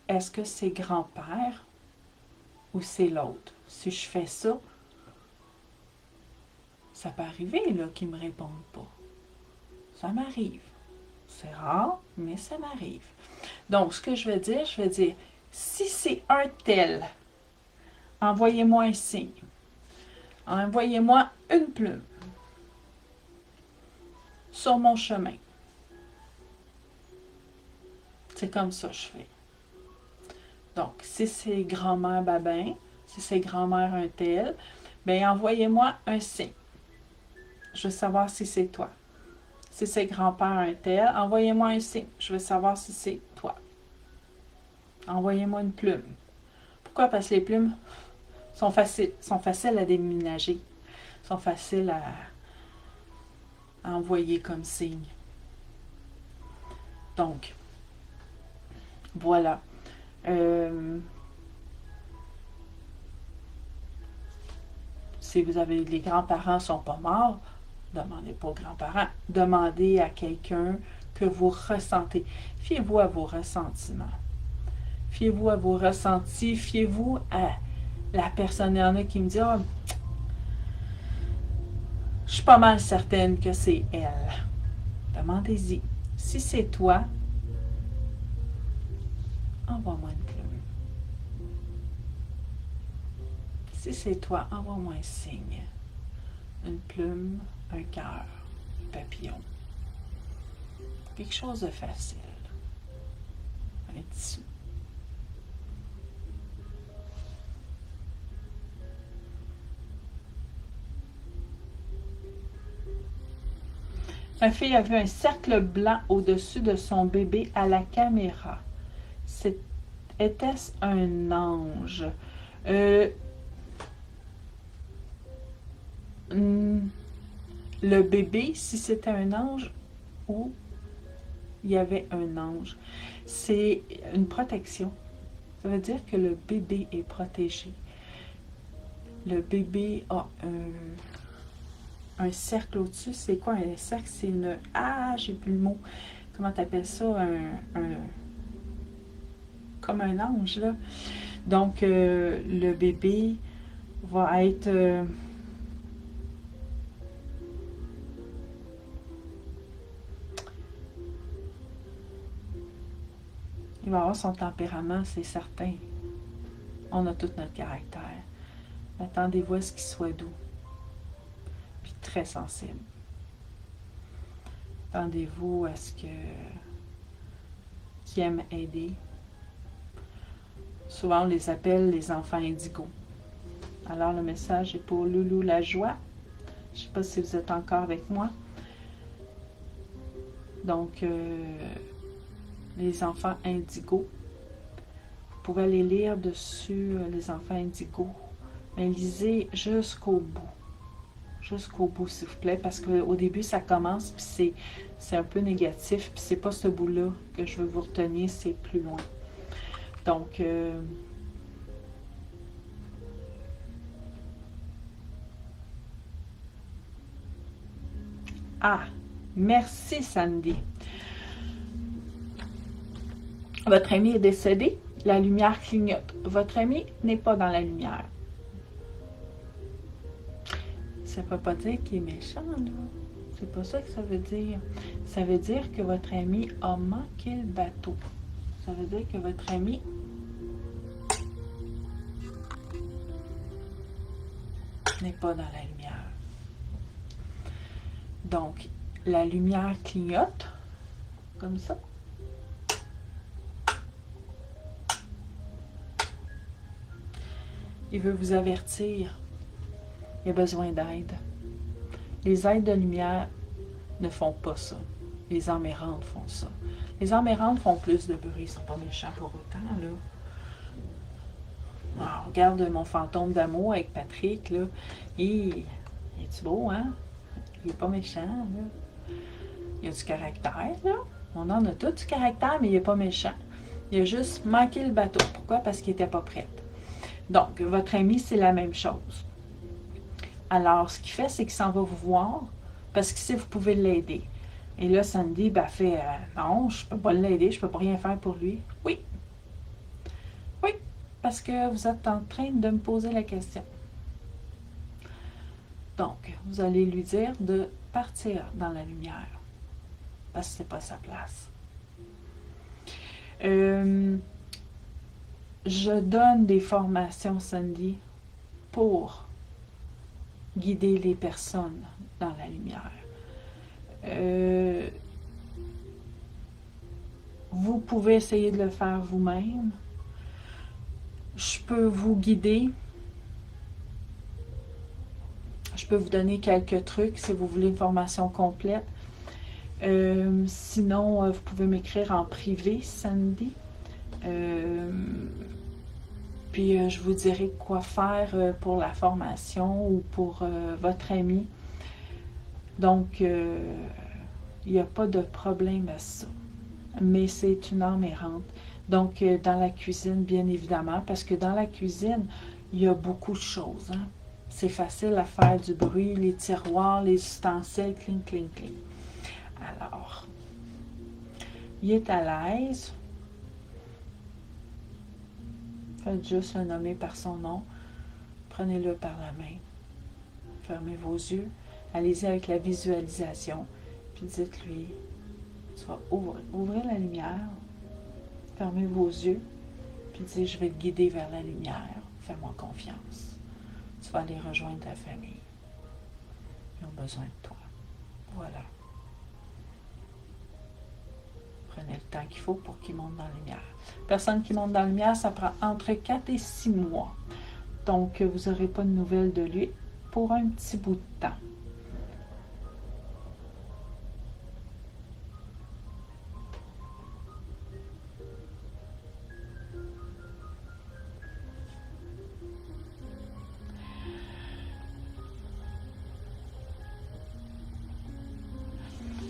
Speaker 1: est-ce que c'est grand-père ou c'est l'autre? Si je fais ça, ça peut arriver là qu'ils ne me répondent pas. Ça m'arrive. C'est rare, mais ça m'arrive. Donc, ce que je vais dire, si c'est un tel, envoyez-moi un signe. Envoyez-moi une plume sur mon chemin. C'est comme ça que je fais. Donc, si c'est grand-mère Babin, si c'est grand-mère un tel, bien, envoyez-moi un signe. Je veux savoir si c'est toi. Si c'est grand-père un tel, envoyez-moi un signe. Je veux savoir si c'est toi. Envoyez-moi une plume. Pourquoi? Parce que les plumes sont faciles à déménager. Sont faciles à envoyer comme signe. Donc, voilà. Si vous avez les grands-parents ne sont pas morts, demandez pas aux grands-parents. Demandez à quelqu'un que vous ressentez. Fiez-vous à vos ressentiments. Fiez-vous à vos ressentis. Fiez-vous à la personne. Il y en a qui me disent, oh, je suis pas mal certaine que c'est elle. Demandez-y. Si c'est toi, envoie-moi une plume. Si c'est toi, envoie-moi un signe. Une plume, un cœur, un papillon. Quelque chose de facile. Un tissu. Ma fille a vu un cercle blanc au-dessus de son bébé à la caméra. Était-ce un ange? le bébé, si c'était un ange ou il y avait un ange, c'est une protection. Ça veut dire que le bébé est protégé. Le bébé a un cercle au-dessus. C'est quoi un cercle? C'est une... Ah, j'ai plus le mot. Comment t'appelles ça? Comme un ange, là. Donc, le bébé va être... il va avoir son tempérament, c'est certain. On a tout notre caractère. Attendez-vous à ce qu'il soit doux. Puis très sensible. Attendez-vous à ce que... qui aime aider. Souvent, on les appelle les enfants indigos. Alors, le message est pour Loulou la joie. Je ne sais pas si vous êtes encore avec moi. Donc, les enfants indigos. Vous pouvez aller lire dessus les enfants indigos. Mais lisez jusqu'au bout. Jusqu'au bout, s'il vous plaît. Parce qu'au début, ça commence, puis c'est un peu négatif. Puis c'est pas ce bout-là que je veux vous retenir, c'est plus loin. Donc, ah, merci Sandy. Votre ami est décédé, la lumière clignote. Votre ami n'est pas dans la lumière. Ça ne veut pas dire qu'il est méchant, là. C'est pas ça que ça veut dire. Ça veut dire que votre ami a manqué le bateau. Ça veut dire que votre ami n'est pas dans la lumière. Donc, la lumière clignote, comme ça. Il veut vous avertir. Il a besoin d'aide. Les aides de lumière ne font pas ça. Les âmes errantes font ça. Les âmes errantes font plus de bruit. Ils ne sont pas méchants pour autant, là. Ah, regarde mon fantôme d'amour avec Patrick, là. Il est-tu beau, hein? Il n'est pas méchant, là. Il a du caractère, là. On en a tout du caractère, mais il n'est pas méchant. Il a juste manqué le bateau. Pourquoi? Parce qu'il n'était pas prêt. Donc, votre ami, c'est la même chose. Alors, ce qu'il fait, c'est qu'il s'en va vous voir parce qu'il sait que vous pouvez l'aider. Et là, Sandy fait non, je ne peux pas l'aider, je ne peux pas rien faire pour lui. Oui. Oui, parce que vous êtes en train de me poser la question. Donc, vous allez lui dire de partir dans la lumière parce que ce n'est pas sa place. Je donne des formations, Sandy, pour guider les personnes dans la lumière. Vous pouvez essayer de le faire vous-même. Je peux vous guider. Je peux vous donner quelques trucs si vous voulez une formation complète. Sinon, vous pouvez m'écrire en privé, Sandy. Puis je vous dirai quoi faire pour la formation ou pour votre ami. Donc, il n'y a pas de problème à ça. Mais c'est une âme errante. Donc, dans la cuisine, bien évidemment, parce que dans la cuisine, il y a beaucoup de choses. Hein? C'est facile à faire du bruit, les tiroirs, les ustensiles, cling, cling, cling. Alors, il est à l'aise. Faites juste le nommer par son nom. Prenez-le par la main. Fermez vos yeux. Allez-y avec la visualisation. Puis dites-lui, tu vas ouvrir la lumière. Fermez vos yeux. Puis dites, je vais te guider vers la lumière. Fais-moi confiance. Tu vas aller rejoindre ta famille. Ils ont besoin de toi. Voilà. Prenez le temps qu'il faut pour qu'il monte dans la lumière. Personne qui monte dans la lumière, ça prend entre 4 et 6 mois. Donc, vous n'aurez pas de nouvelles de lui pour un petit bout de temps.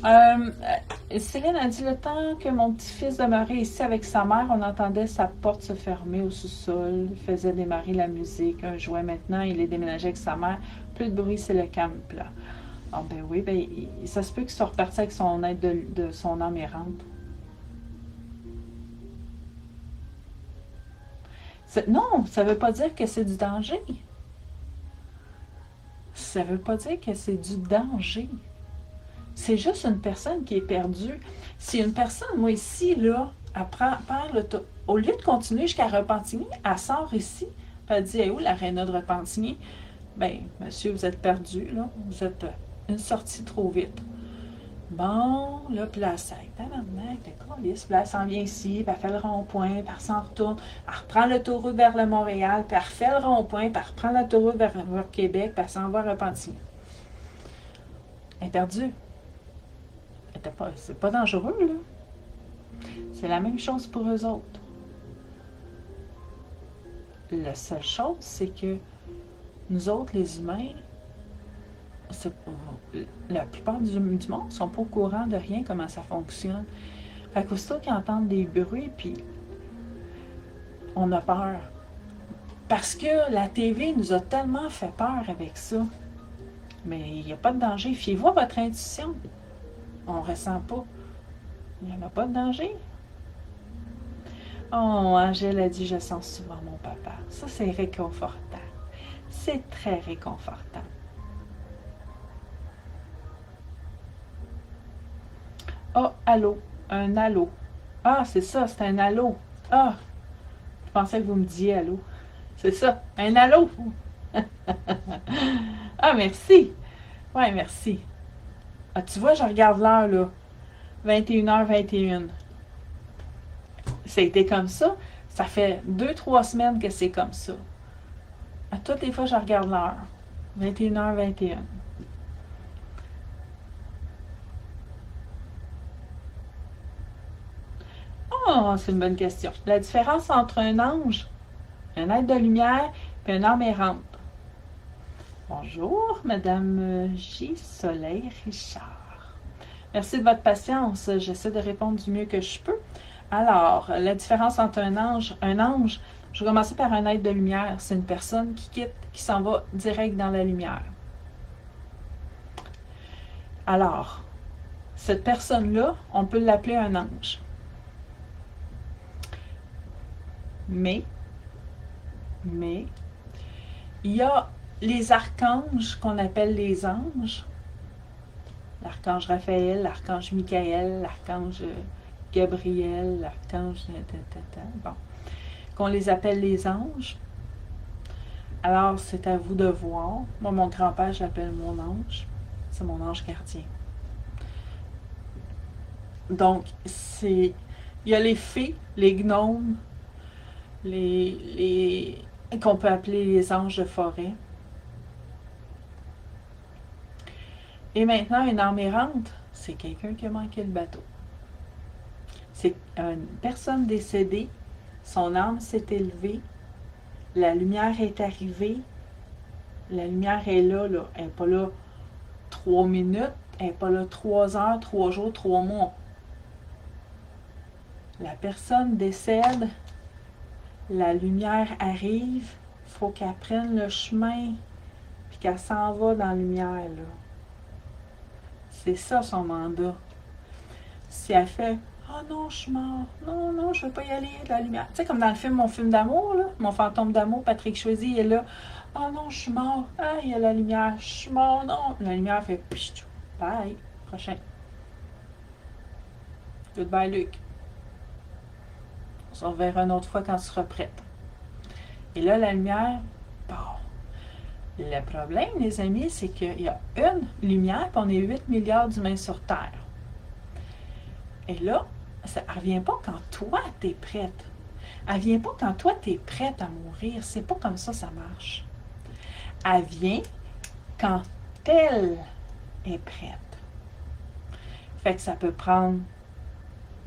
Speaker 1: Céline a dit le temps que mon petit-fils demeurait ici avec sa mère, on entendait sa porte se fermer au sous-sol, il faisait démarrer la musique, un jouet maintenant, il est déménagé avec sa mère, plus de bruit, c'est le calme plat. Ah ben oui, ben ça se peut qu'il soit reparti avec son aide de son âme errante. Non, ça veut pas dire que c'est du danger. Ça veut pas dire que c'est du danger. C'est juste une personne qui est perdue. Si une personne, moi ici, là, elle perd au lieu de continuer jusqu'à Repentigny, elle sort ici, puis elle dit, hey, où l'aréna de Repentigny? Ben, monsieur, vous êtes perdu, là. Vous êtes une sortie trop vite. Bon, là, puis là, ça tabarnak, le calice. Puis là, elle s'en vient ici, puis elle fait le rond-point, puis elle s'en retourne. Elle reprend l'autoroute vers le Montréal, puis elle refait le rond-point, puis elle reprend l'autoroute vers Québec, puis elle s'en va à Repentigny. Elle est perdue. C'est pas dangereux, là. C'est la même chose pour eux autres. La seule chose, c'est que nous autres, les humains, la plupart du monde ne sont pas au courant de rien, comment ça fonctionne. Fait qu'aussitôt qu'ils entendent des bruits, puis on a peur. Parce que la TV nous a tellement fait peur avec ça. Mais il n'y a pas de danger. Fiez-vous à votre intuition. On ne ressent pas. Il n'y en a pas de danger. Oh, Angèle a dit, je sens souvent mon papa. Ça, c'est réconfortant. C'est très réconfortant. Oh, allô. Un allô. Ah, c'est ça, c'est un allô. Ah, je pensais que vous me disiez allô. C'est ça, un allô. Ah, merci. Ouais, merci. Ah, tu vois, je regarde l'heure, là. 21h21. C'était comme ça. Ça fait 2-3 semaines que c'est comme ça. À toutes les fois, je regarde l'heure. 21h21. Oh, c'est une bonne question. La différence entre un ange, un être de lumière, et un âme errante. Bonjour, Madame J. Soleil Richard. Merci de votre patience. J'essaie de répondre du mieux que je peux. Alors, la différence entre un ange, je vais commencer par un être de lumière. C'est une personne qui s'en va direct dans la lumière. Alors, cette personne-là, on peut l'appeler un ange. Mais, il y a les archanges qu'on appelle les anges. L'archange Raphaël, l'archange Michael, l'archange Gabriel, l'archange... Bon, qu'on les appelle les anges. Alors, c'est à vous de voir. Moi, mon grand-père, je l'appelle mon ange. C'est mon ange gardien. Donc, il y a les fées, les gnomes, qu'on peut appeler les anges de forêt. Et maintenant, une âme errante, c'est quelqu'un qui a manqué le bateau. C'est une personne décédée, son âme s'est élevée, la lumière est arrivée, la lumière est là, elle n'est pas là 3 minutes, elle n'est pas là 3 heures, 3 jours, 3 mois. La personne décède, la lumière arrive, il faut qu'elle prenne le chemin, puis qu'elle s'en va dans la lumière, là. C'est ça son mandat. Si elle fait « Oh non, je suis mort. Non, non, je ne veux pas y aller, de la lumière. » Tu sais, comme dans le film, mon film d'amour, là, mon fantôme d'amour, Patrick Choisy, il est là. « Oh non, je suis mort. Ah, il y a la lumière. Je suis mort. Non. » La lumière fait « Bye. Prochain. Goodbye, Luc. On se reverra une autre fois quand tu seras prête. » Et là, la lumière part. Le problème, les amis, c'est qu'il y a une lumière, puis on est 8 milliards d'humains sur Terre. Et là, ça ne revient pas quand toi, tu es prête. Elle vient pas quand toi, tu es prête à mourir. C'est pas comme ça marche. Elle vient quand elle est prête. Fait que ça peut prendre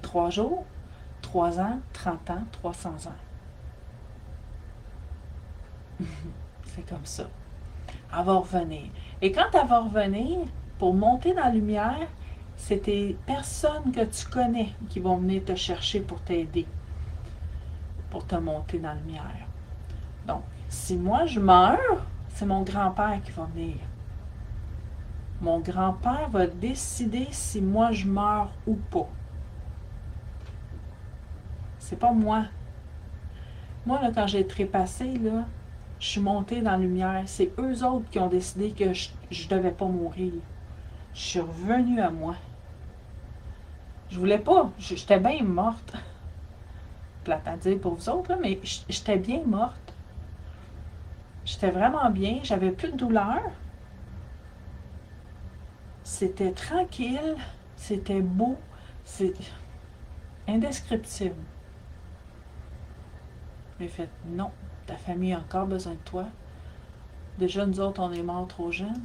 Speaker 1: 3 jours, 3 ans, 30 ans, 300 ans. C'est comme ça. Elle va revenir. Et quand elle va revenir, pour monter dans la lumière, C'est tes personnes que tu connais qui vont venir te chercher pour t'aider, pour te monter dans la lumière. Donc, si moi je meurs, c'est mon grand-père qui va venir. Mon grand-père va décider si moi je meurs ou pas. C'est pas moi. Moi, là, quand j'ai trépassé, là, je suis montée dans la lumière. C'est eux autres qui ont décidé que je devais pas mourir. Je suis revenue à moi. Je voulais pas. J'étais bien morte. Plate à dire pour vous autres, là, mais j'étais bien morte. J'étais vraiment bien. J'avais plus de douleur. C'était tranquille. C'était beau. C'est indescriptible. J'ai fait non. Ta famille a encore besoin de toi. Déjà, nous autres, on est morts trop jeunes.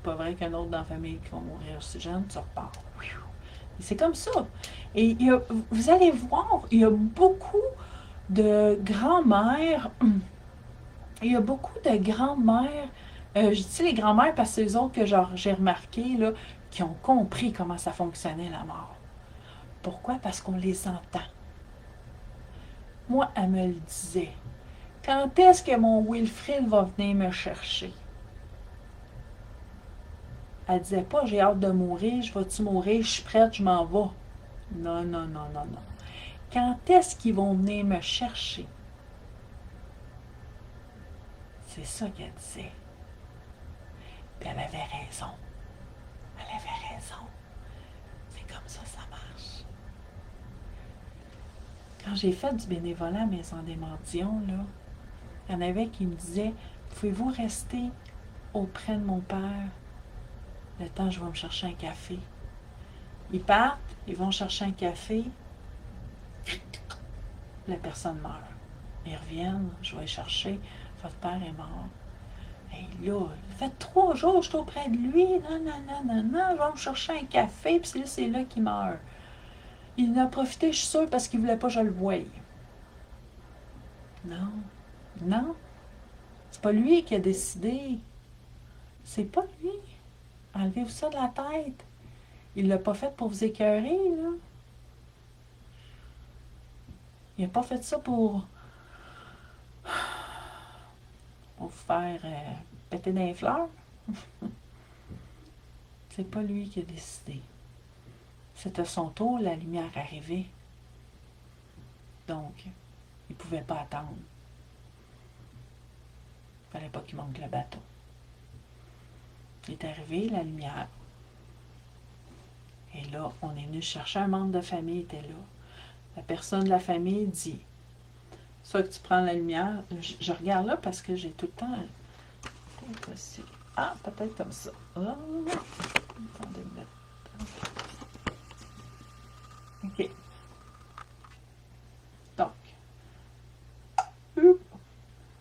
Speaker 1: Pas vrai qu'un autre dans la famille qui va mourir aussi jeune, tu repars. Et c'est comme ça. Et vous allez voir, il y a beaucoup de grands-mères. Il y a beaucoup de grands-mères. Je dis les grands-mères parce que c'est eux autres que j'ai remarqué, là, qui ont compris comment ça fonctionnait la mort. Pourquoi? Parce qu'on les entend. Moi, elle me le disait. Quand est-ce que mon Wilfrid va venir me chercher? Elle disait pas, j'ai hâte de mourir, je vais-tu mourir, je suis prête, je m'en vais. Non, non, non, non, non. Quand est-ce qu'ils vont venir me chercher? C'est ça qu'elle disait. Puis elle avait raison. Elle avait raison. C'est comme ça marche. Quand j'ai fait du bénévolat à Maison des Mendiants, là, il y en avait qui me disaient, pouvez-vous rester auprès de mon père le temps que je vais me chercher un café? Ils partent, ils vont chercher un café, la personne meurt. Ils reviennent, je vais les chercher, votre père est mort. Et là, ça fait 3 jours que je suis auprès de lui, non, non, non, non, non, je vais me chercher un café, puis c'est là qu'il meurt. Il en a profité, je suis sûre, parce qu'il ne voulait pas que je le voie. Non, non, c'est pas lui qui a décidé. C'est pas lui. Enlevez-vous ça de la tête. Il l'a pas fait pour vous écœurer, là. Il a pas fait ça pour vous faire péter dans les fleurs. C'est pas lui qui a décidé. C'était son tour, la lumière arrivait. Donc, il pouvait pas attendre. Il fallait pas qu'il manque le bateau. Il est arrivé, la lumière. Et là, on est venu chercher un membre de famille, était là. La personne de la famille dit, soit que tu prends la lumière, je regarde là parce que j'ai tout le temps... Ah, peut-être comme ça. Oh, attendez une minute. OK. Donc,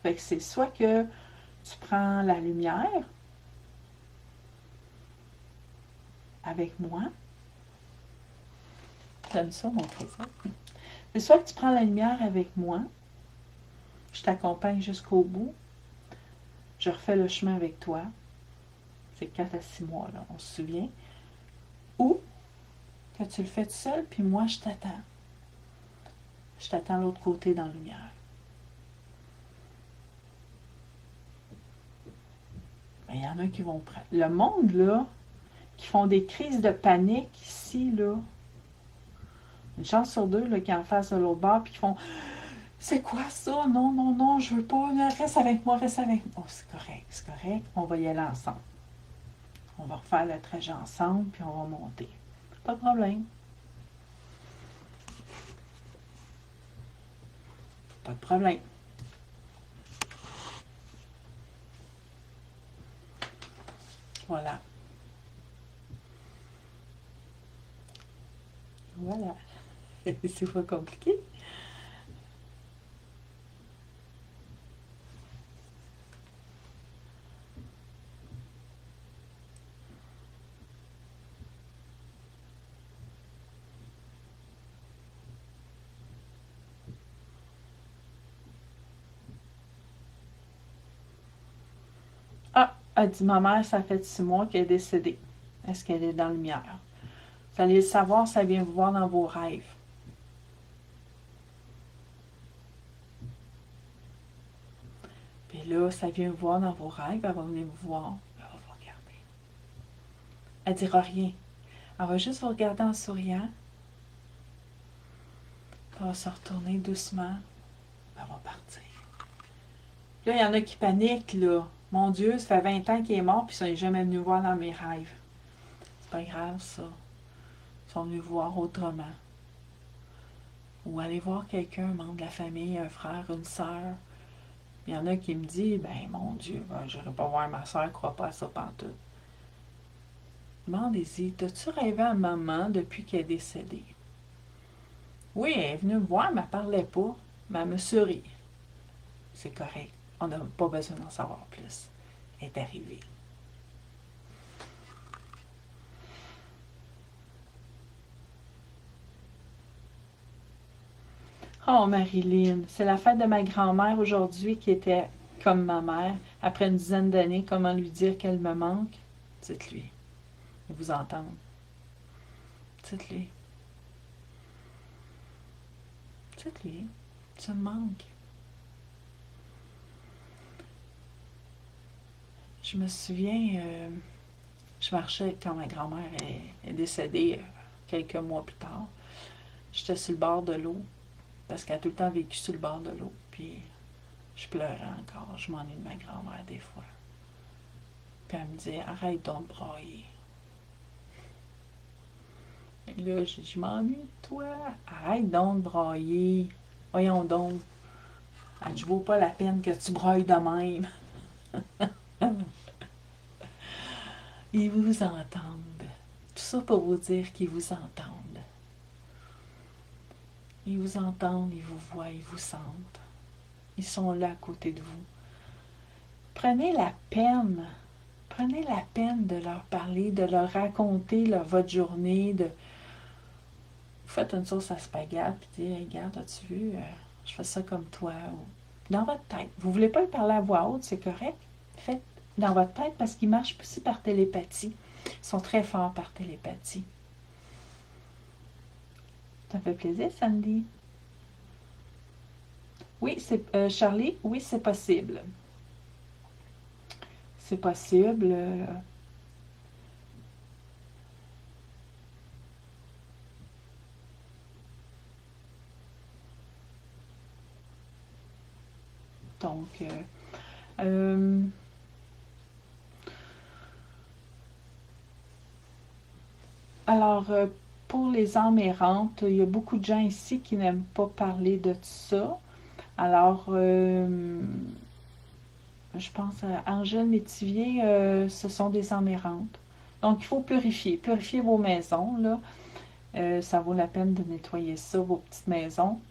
Speaker 1: fait que c'est soit que tu prends la lumière avec moi. J'aime ça, mon trésor. C'est soit que tu prends la lumière avec moi, je t'accompagne jusqu'au bout, je refais le chemin avec toi. C'est 4 à 6 mois, là, on se souvient. Ou que tu le fais tout seul, puis moi, je t'attends. Je t'attends de l'autre côté dans la lumière. Mais il y en a qui vont prendre. Le monde, là, qui font des crises de panique ici, là, une chance sur deux, là, qui en face de l'autre bord, puis qui font c'est quoi ça? Non, non, non, je veux pas. Reste avec moi, reste avec moi. Oh, c'est correct, c'est correct. On va y aller ensemble. On va refaire le trajet ensemble, puis on va monter. Pas de problème. Pas de problème. Voilà. Voilà. C'est pas compliqué. Ah, a dit ma mère, ça fait 6 mois qu'elle est décédée. Est-ce qu'elle est dans la lumière? Vous allez le savoir, ça vient vous voir dans vos rêves. Puis là, ça vient vous voir dans vos rêves, elle va venir vous voir, elle va vous regarder. Elle ne dira rien. Elle va juste vous regarder en souriant. Elle va se retourner doucement. Elle va partir. Là, il y en a qui paniquent, là. Mon Dieu, ça fait 20 ans qu'il est mort, puis ils ne sont jamais venus voir dans mes rêves. C'est pas grave, ça. Ils sont venus voir autrement. Ou aller voir quelqu'un, un membre de la famille, un frère, une sœur. Il y en a qui me disent, ben mon Dieu, je n'irai pas voir ma soeur, elle ne croit pas à ça pantoute. Demandez-y, t'as-tu rêvé à maman depuis qu'elle est décédée? Oui, elle est venue me voir, mais elle ne parlait pas, mais elle me sourit. C'est correct, on n'a pas besoin d'en savoir plus. Elle est arrivée. Oh, Marilyn, c'est la fête de ma grand-mère aujourd'hui qui était comme ma mère. Après une dizaine d'années, comment lui dire qu'elle me manque? Dites-lui. Il vous entend. Dites-lui. Dites-lui. Tu me manques. Je me souviens, je marchais quand ma grand-mère est décédée quelques mois plus tard. J'étais sur le bord de l'eau parce qu'elle a tout le temps vécu sur le bord de l'eau. Puis je pleurais encore. Je m'ennuie de ma grand-mère des fois. Puis elle me disait, arrête donc de brailler. Et là, je m'ennuie de toi. Arrête donc de brailler. Voyons donc. Elle dit, je vaux pas la peine que tu brailles de même. Ils vous entendent. Tout ça pour vous dire qu'ils vous entendent. Ils vous entendent, ils vous voient, ils vous sentent. Ils sont là à côté de vous. Prenez la peine de leur parler, de leur raconter votre journée. Vous faites une sauce à spaghetti, puis dites, hey, regarde, as-tu vu, je fais ça comme toi. Dans votre tête. Vous ne voulez pas le parler à voix haute, c'est correct. Faites dans votre tête parce qu'ils marchent aussi par télépathie. Ils sont très forts par télépathie. Ça fait plaisir, Sandy. Oui, c'est Charlie, oui, c'est possible. C'est possible. Donc, alors, pour les âmes errantes, il y a beaucoup de gens ici qui n'aiment pas parler de ça. Alors, je pense à Angèle Métivier, ce sont des âmes errantes. Donc, il faut purifier vos maisons, là. Ça vaut la peine de nettoyer ça, vos petites maisons.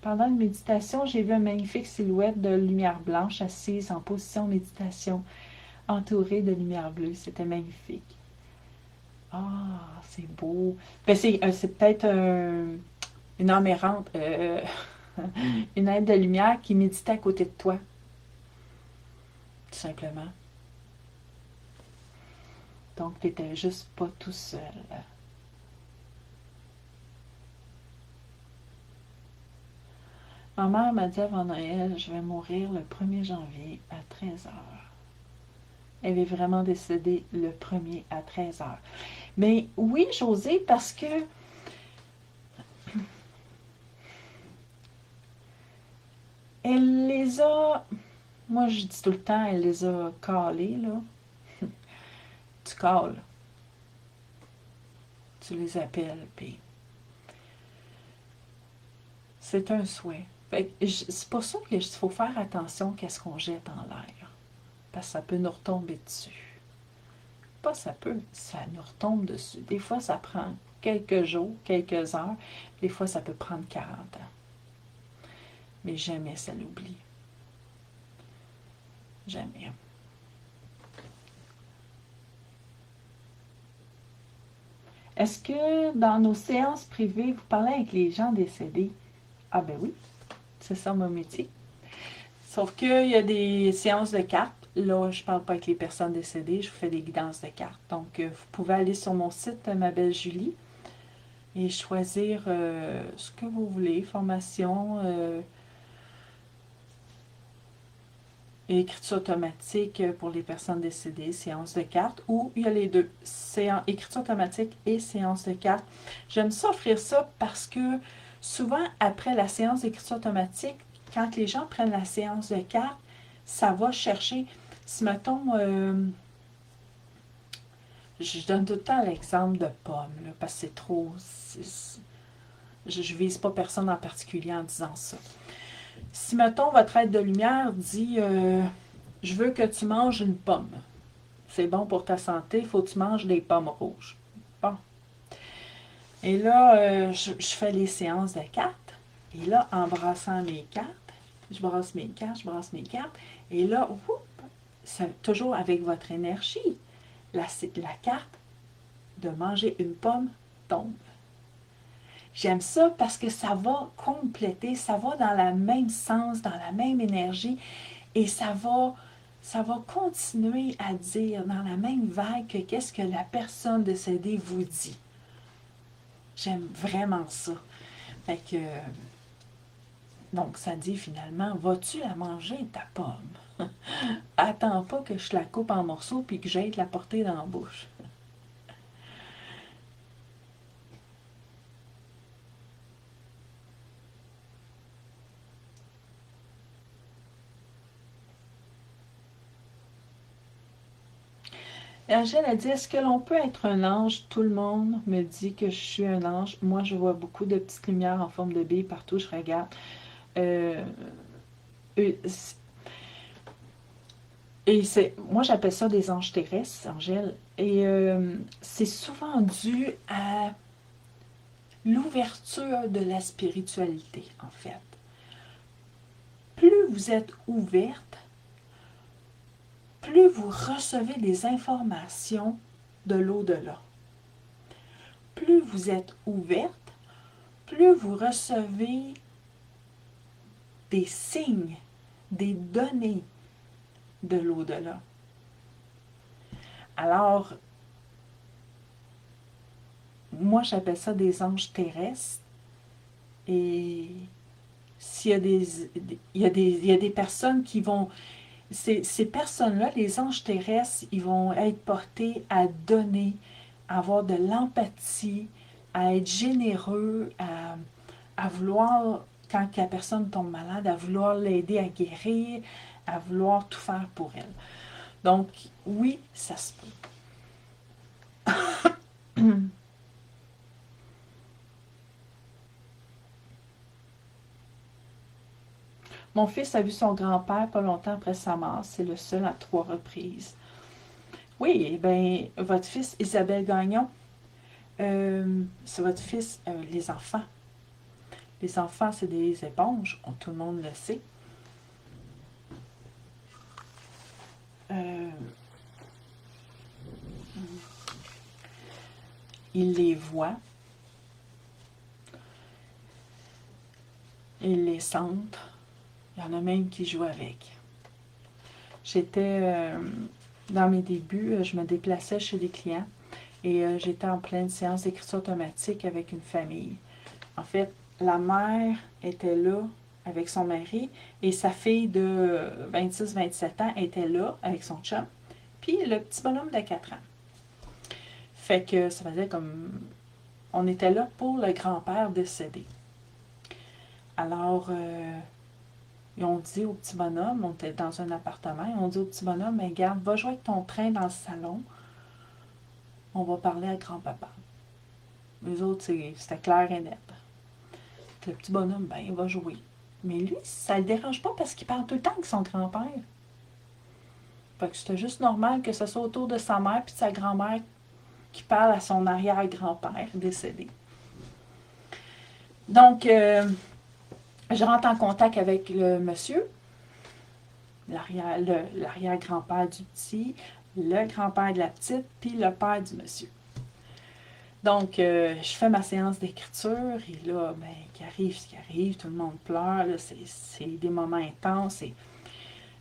Speaker 1: Pendant une méditation, j'ai vu une magnifique silhouette de lumière blanche assise en position de méditation, entourée de lumière bleue. C'était magnifique. Ah, c'est beau. Ben, c'est peut-être une âme errante, une aide de lumière qui méditait à côté de toi, tout simplement. Donc, tu n'étais juste pas tout seul. Ma mère m'a dit avant Noël, je vais mourir le 1er janvier à 13 heures. Elle est vraiment décédée le 1er à 13 heures. Mais oui, José, parce que elle les a, moi je dis tout le temps, elle les a calés, là. Tu cales, tu les appelles, puis c'est un souhait. C'est pour ça qu'il faut faire attention à ce qu'on jette en l'air, parce que ça peut nous retomber dessus. Pas ça peut, ça nous retombe dessus. Des fois, ça prend quelques jours, quelques heures, des fois, ça peut prendre 40 ans. Mais jamais ça l'oublie. Jamais. Est-ce que dans nos séances privées, vous parlez avec les gens décédés? Ah ben oui, c'est ça mon métier. Sauf qu'il y a des séances de cartes. Là, je ne parle pas avec les personnes décédées, je vous fais des guidances de cartes. Donc, vous pouvez aller sur mon site, ma belle Julie. et choisir ce que vous voulez, formation, écriture automatique pour les personnes décédées, séance de cartes, ou il y a les deux, écriture automatique et séance de cartes. J'aime ça offrir ça parce que souvent, après la séance d'écriture automatique, quand les gens prennent la séance de cartes, ça va chercher, si mettons, je donne tout le temps l'exemple de pommes, là, parce que c'est trop, je ne vise pas personne en particulier en disant ça. Si, mettons, votre être de lumière dit je veux que tu manges une pomme. C'est bon pour ta santé, il faut que tu manges des pommes rouges. Bon. Et là, je fais les séances de cartes. Et là, en brassant mes cartes, je brasse mes cartes, je brasse mes cartes. Et là, c'est toujours avec votre énergie. La carte de manger une pomme tombe. J'aime ça parce que ça va compléter, ça va dans le même sens, dans la même énergie, et ça va continuer à dire dans la même vague que qu'est-ce que la personne décédée vous dit. J'aime vraiment ça. Fait que, donc ça dit finalement, vas-tu la manger ta pomme? Attends pas que je la coupe en morceaux puis que j'aille te la porter dans la bouche. Angèle a dit, est-ce que l'on peut être un ange? Tout le monde me dit que je suis un ange. Moi, je vois beaucoup de petites lumières en forme de bille partout où je regarde. Euh, et moi, j'appelle ça des anges terrestres, Angèle. Et c'est souvent dû à l'ouverture de la spiritualité, en fait. Plus vous êtes ouverte, plus vous recevez des informations de l'au-delà. Plus vous êtes ouverte, plus vous recevez des signes, des données de l'au-delà. Alors, moi, j'appelle ça des anges terrestres. Et s'il y a il y a des personnes qui vont... Ces personnes-là, les anges terrestres, ils vont être portés à donner, à avoir de l'empathie, à être généreux, à vouloir, quand la personne tombe malade, à vouloir l'aider à guérir, à vouloir tout faire pour elle. Donc, oui, ça se peut. Mon fils a vu son grand-père pas longtemps après sa mort. C'est le seul à 3 reprises. Oui, eh bien, votre fils, Isabelle Gagnon, c'est votre fils, les enfants. Les enfants, c'est des éponges, tout le monde le sait. Euh, il les voit, il les sentent. Il y en a même qui jouent avec. J'étais, dans mes débuts, je me déplaçais chez des clients et j'étais en pleine séance d'écriture automatique avec une famille. En fait, la mère était là avec son mari et sa fille de 26-27 ans était là avec son chum. Puis le petit bonhomme de 4 ans. Fait que ça faisait comme... On était là pour le grand-père décédé. Alors, ils ont dit au petit bonhomme, on était dans un appartement, ils ont dit au petit bonhomme, mais garde, va jouer avec ton train dans le salon, on va parler à grand-papa. Les autres, c'était clair et net. Le petit bonhomme, ben, il va jouer. Mais lui, ça ne le dérange pas parce qu'il parle tout le temps avec son grand-père. Fait que c'était juste normal que ce soit autour de sa mère puis de sa grand-mère qui parle à son arrière-grand-père décédé. Donc, je rentre en contact avec le monsieur, l'arrière-grand-père du petit, le grand-père de la petite, puis le père du monsieur. Donc, je fais ma séance d'écriture, et là, ben, qui arrive ce qui arrive, tout le monde pleure, c'est des moments intenses.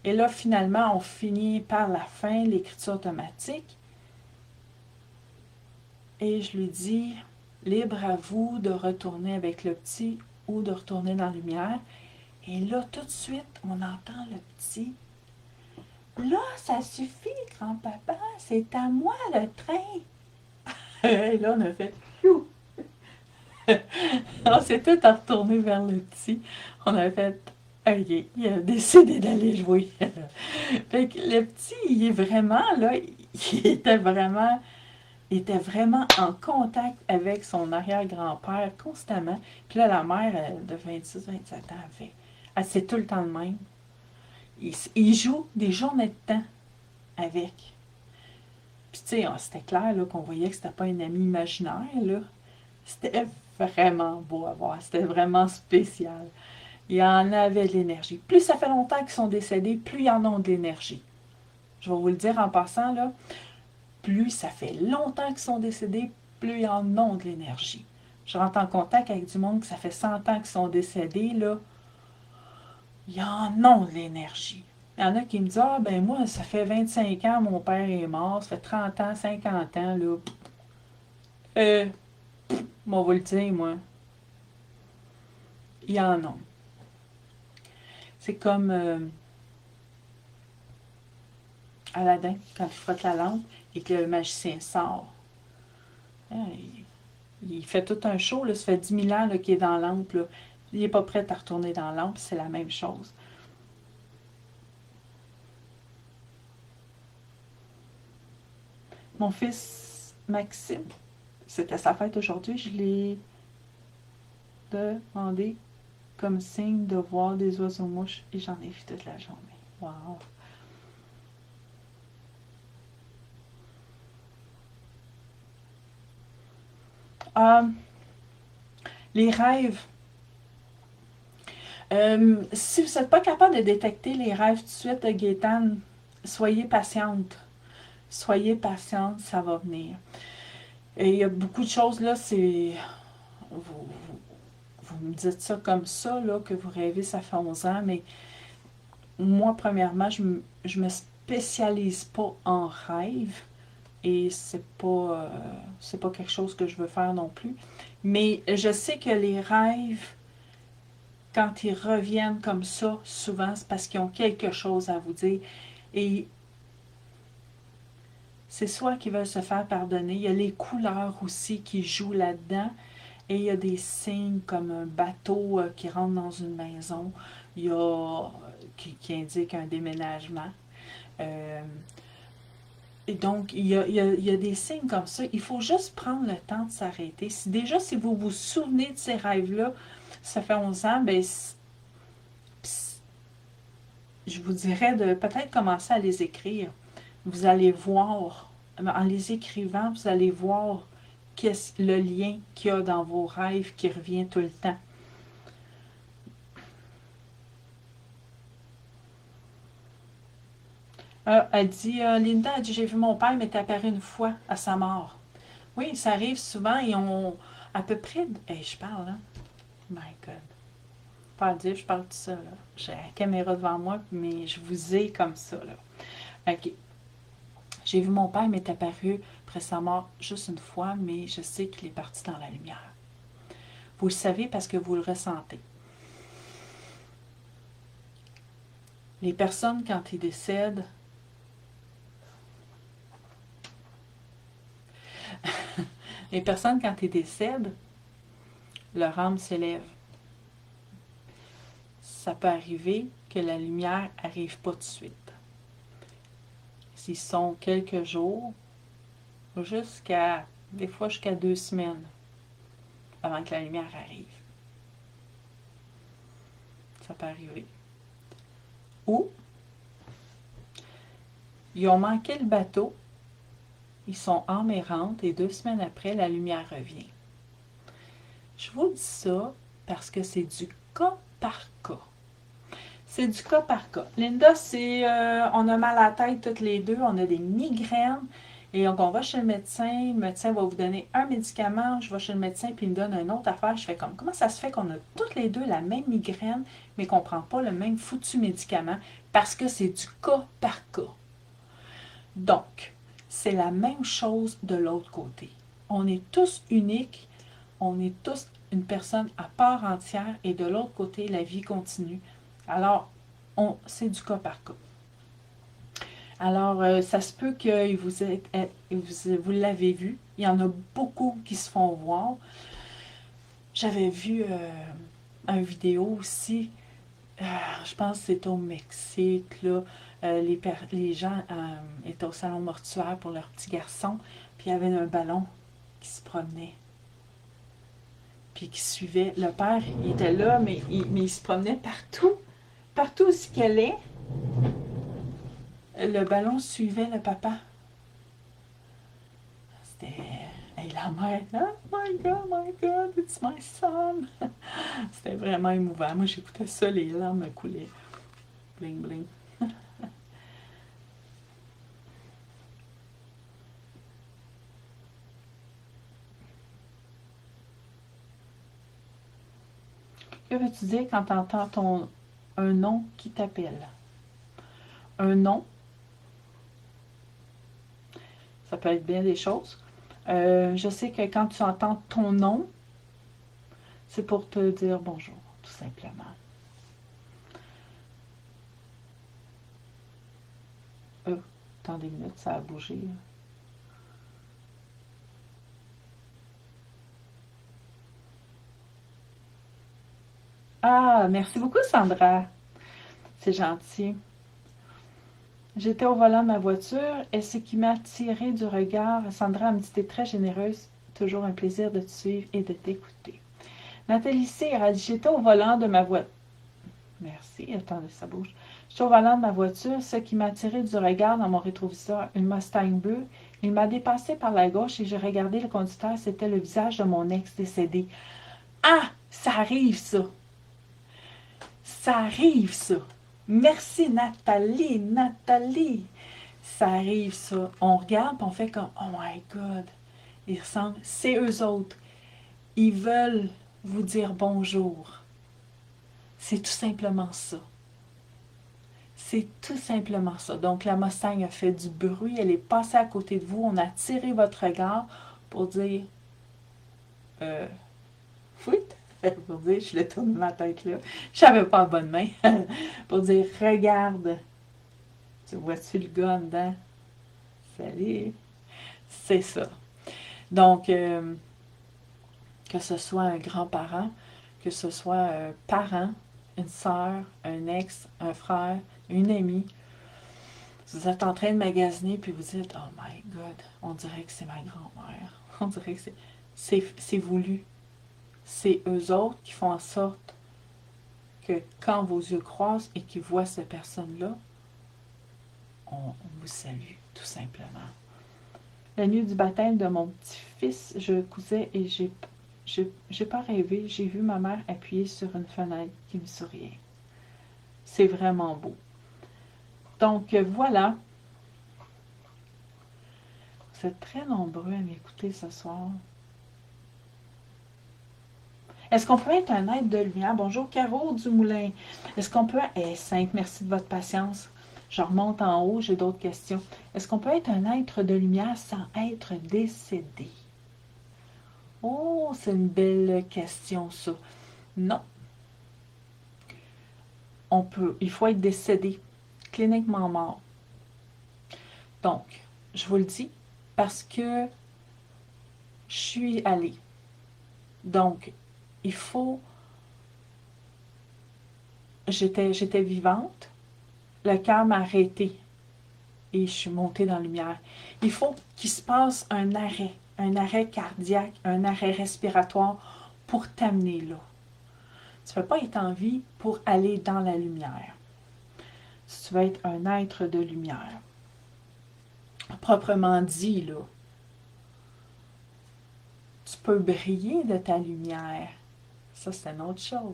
Speaker 1: Et là, finalement, on finit par la fin, l'écriture automatique. Et je lui dis, Libre à vous de retourner avec le petit ou de retourner dans la lumière. Et là, tout de suite, on entend le petit. Là, ça suffit, grand-papa, c'est à moi le train. Et là, on a fait Phew! On s'est tout retourné vers le petit. On a fait OK, il a décidé d'aller jouer. Fait que le petit, il est vraiment là, il était vraiment en contact avec son arrière-grand-père constamment. Puis là, la mère de 26-27 ans, c'est tout le temps le même. Il joue des journées de temps avec. Puis tu sais, c'était clair là, qu'on voyait que c'était pas un ami imaginaire, là. C'était vraiment beau à voir. C'était vraiment spécial. Il y en avait de l'énergie. Plus ça fait longtemps qu'ils sont décédés, plus ils en ont de l'énergie. Je vais vous le dire en passant, là, plus ça fait longtemps qu'ils sont décédés, plus ils en ont de l'énergie. Je rentre en contact avec du monde que ça fait 100 ans qu'ils sont décédés, là, ils en ont de l'énergie. Il y en a qui me disent, ah ben moi, ça fait 25 ans, mon père est mort, ça fait 30 ans, 50 ans, là. Euh, moi, on va le dire, moi, ils en ont. C'est comme Aladdin, quand il frotte la lampe et que le magicien sort. Hein, il fait tout un show, là, ça fait 10 000 ans qu'il est dans la lampe. Là. Il n'est pas prêt à retourner dans la lampe, c'est la même chose. Mon fils Maxime, c'était sa fête aujourd'hui, je l'ai demandé comme signe de voir des oiseaux-mouches et j'en ai vu toute la journée. Wow! Euh, les rêves. Si vous n'êtes pas capable de détecter les rêves tout de suite, Gaétane, soyez patiente. Soyez patiente, ça va venir. Et il y a beaucoup de choses là, c'est. Vous me dites ça comme ça, là, que vous rêvez, ça fait 11 ans, mais moi, premièrement, je me spécialise pas en rêve et c'est pas quelque chose que je veux faire non plus. Mais je sais que les rêves, quand ils reviennent comme ça, souvent, c'est parce qu'ils ont quelque chose à vous dire. Et c'est soit qu'ils veulent se faire pardonner, il y a les couleurs aussi qui jouent là-dedans. Et il y a des signes comme un bateau qui rentre dans une maison, il y a qui indique un déménagement. Euh, et donc, il y a des signes comme ça. Il faut juste prendre le temps de s'arrêter. Si vous vous souvenez de ces rêves-là, ça fait 11 ans, ben, je vous dirais de peut-être commencer à les écrire. Vous allez voir, en les écrivant, vous allez voir qu'est-ce le lien qu'il y a dans vos rêves qui revient tout le temps. Elle dit, Linda a dit, j'ai vu mon père m'est apparu une fois à sa mort. Oui, ça arrive souvent et on, à peu près, hey, je parle, hein? My God. Pas à dire, je parle de ça, là. J'ai la caméra devant moi, mais je vous ai comme ça, là. OK. J'ai vu mon père m'est apparu après sa mort juste une fois, mais je sais qu'il est parti dans la lumière. Vous le savez parce que vous le ressentez. Les personnes, quand ils décèdent, les personnes, quand ils décèdent, leur âme s'élève. Ça peut arriver que la lumière n'arrive pas tout de suite. S'ils sont quelques jours, des fois jusqu'à 2 semaines avant que la lumière arrive. Ça peut arriver. Ou, ils ont manqué le bateau, ils sont en errante et 2 semaines après, la lumière revient. Je vous dis ça parce que c'est du cas par cas. C'est du cas par cas. Linda, on a mal à la tête toutes les deux, on a des migraines. Et donc, on va chez le médecin va vous donner un médicament, je vais chez le médecin, puis il me donne une autre affaire. Je fais comme, comment ça se fait qu'on a toutes les deux la même migraine, mais qu'on ne prend pas le même foutu médicament? Parce que c'est du cas par cas. Donc, c'est la même chose de l'autre côté. On est tous uniques, on est tous une personne à part entière et de l'autre côté, la vie continue. Alors, c'est du cas par cas. Alors, ça se peut que vous l'avez vu. Il y en a beaucoup qui se font voir. J'avais vu une vidéo aussi. Je pense que c'est au Mexique. Là. Les gens étaient au salon mortuaire pour leur petit garçon. Puis il y avait un ballon qui se promenait. Puis qui suivait. Le père, il était là, mais il se promenait partout. Partout où il allait, le ballon suivait le papa. C'était. Et la mère, oh my God, it's my son. C'était vraiment émouvant. Moi, j'écoutais ça, les larmes me coulaient. Bling, bling. Que veux-tu dire quand tu entends un nom qui t'appelle? Un nom, ça peut être bien des choses. Je sais que quand tu entends ton nom, c'est pour te dire bonjour, tout simplement. Attendez une minute, ça a bougé. Ah, merci beaucoup, Sandra. C'est gentil. J'étais au volant de ma voiture et ce qui m'a attiré du regard, Sandra me dit, t'es très généreuse, toujours un plaisir de te suivre et de t'écouter. Nathalie C. a dit, j'étais au volant de ma voiture. Merci, attendez, ça bouge. J'étais au volant de ma voiture, ce qui m'a attiré du regard dans mon rétroviseur, une Mustang bleue. Il m'a dépassé par la gauche et j'ai regardé le conducteur, c'était le visage de mon ex décédé. Ah, ça arrive ça. Ça arrive ça. Merci Nathalie, Nathalie. Ça arrive ça. On regarde et on fait comme, oh my God, ils ressemblent. C'est eux autres. Ils veulent vous dire bonjour. C'est tout simplement ça. C'est tout simplement ça. Donc, la Mustang a fait du bruit, elle est passée à côté de vous, on a tiré votre regard pour dire euh, Fouit, pour dire, je le tourne ma tête là. Je savais pas la bonne main. Pour dire regarde, tu vois-tu le gars en dedans? Salut. C'est ça. Donc, que ce soit un grand-parent, que ce soit un parent, une soeur, un ex, un frère, une amie, vous êtes en train de magasiner puis vous dites oh my God, on dirait que c'est ma grand-mère. On dirait que c'est voulu. C'est eux autres qui font en sorte que quand vos yeux croisent et qu'ils voient cette personne-là, on vous salue, tout simplement. La nuit du baptême de mon petit-fils, je cousais et j'ai pas rêvé. J'ai vu ma mère appuyée sur une fenêtre qui me souriait. C'est vraiment beau. Donc, voilà. Vous êtes très nombreux à m'écouter ce soir. Est-ce qu'on peut être un être de lumière? Bonjour, Caro Dumoulin. Est-ce qu'on peut... 5, merci de votre patience. Je remonte en haut, j'ai d'autres questions. Est-ce qu'on peut être un être de lumière sans être décédé? Oh, c'est une belle question, ça. Non. Il faut être décédé, cliniquement mort. Donc, je vous le dis, parce que je suis allée. Donc, il faut... J'étais vivante, le cœur m'a arrêté et je suis montée dans la lumière. Il faut qu'il se passe un arrêt cardiaque, un arrêt respiratoire pour t'amener là. Tu ne peux pas être en vie pour aller dans la lumière. Si tu veux être un être de lumière, proprement dit, là, tu peux briller de ta lumière. Ça, c'est une autre chose.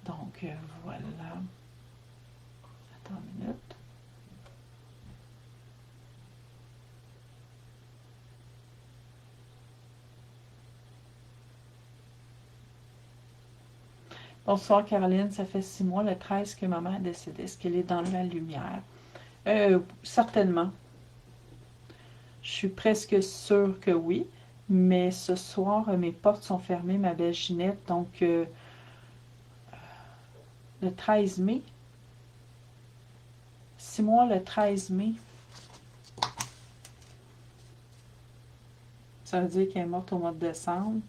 Speaker 1: Donc, voilà. Attends une minute. Bonsoir Caroline, ça fait 6 mois, le 13 que maman est décédée. Est-ce qu'elle est dans la lumière? Certainement. Je suis presque sûre que oui. Mais ce soir, mes portes sont fermées, ma belle Ginette. Donc, le 13 mai, 6 mois le 13 mai, ça veut dire qu'elle est morte au mois de décembre.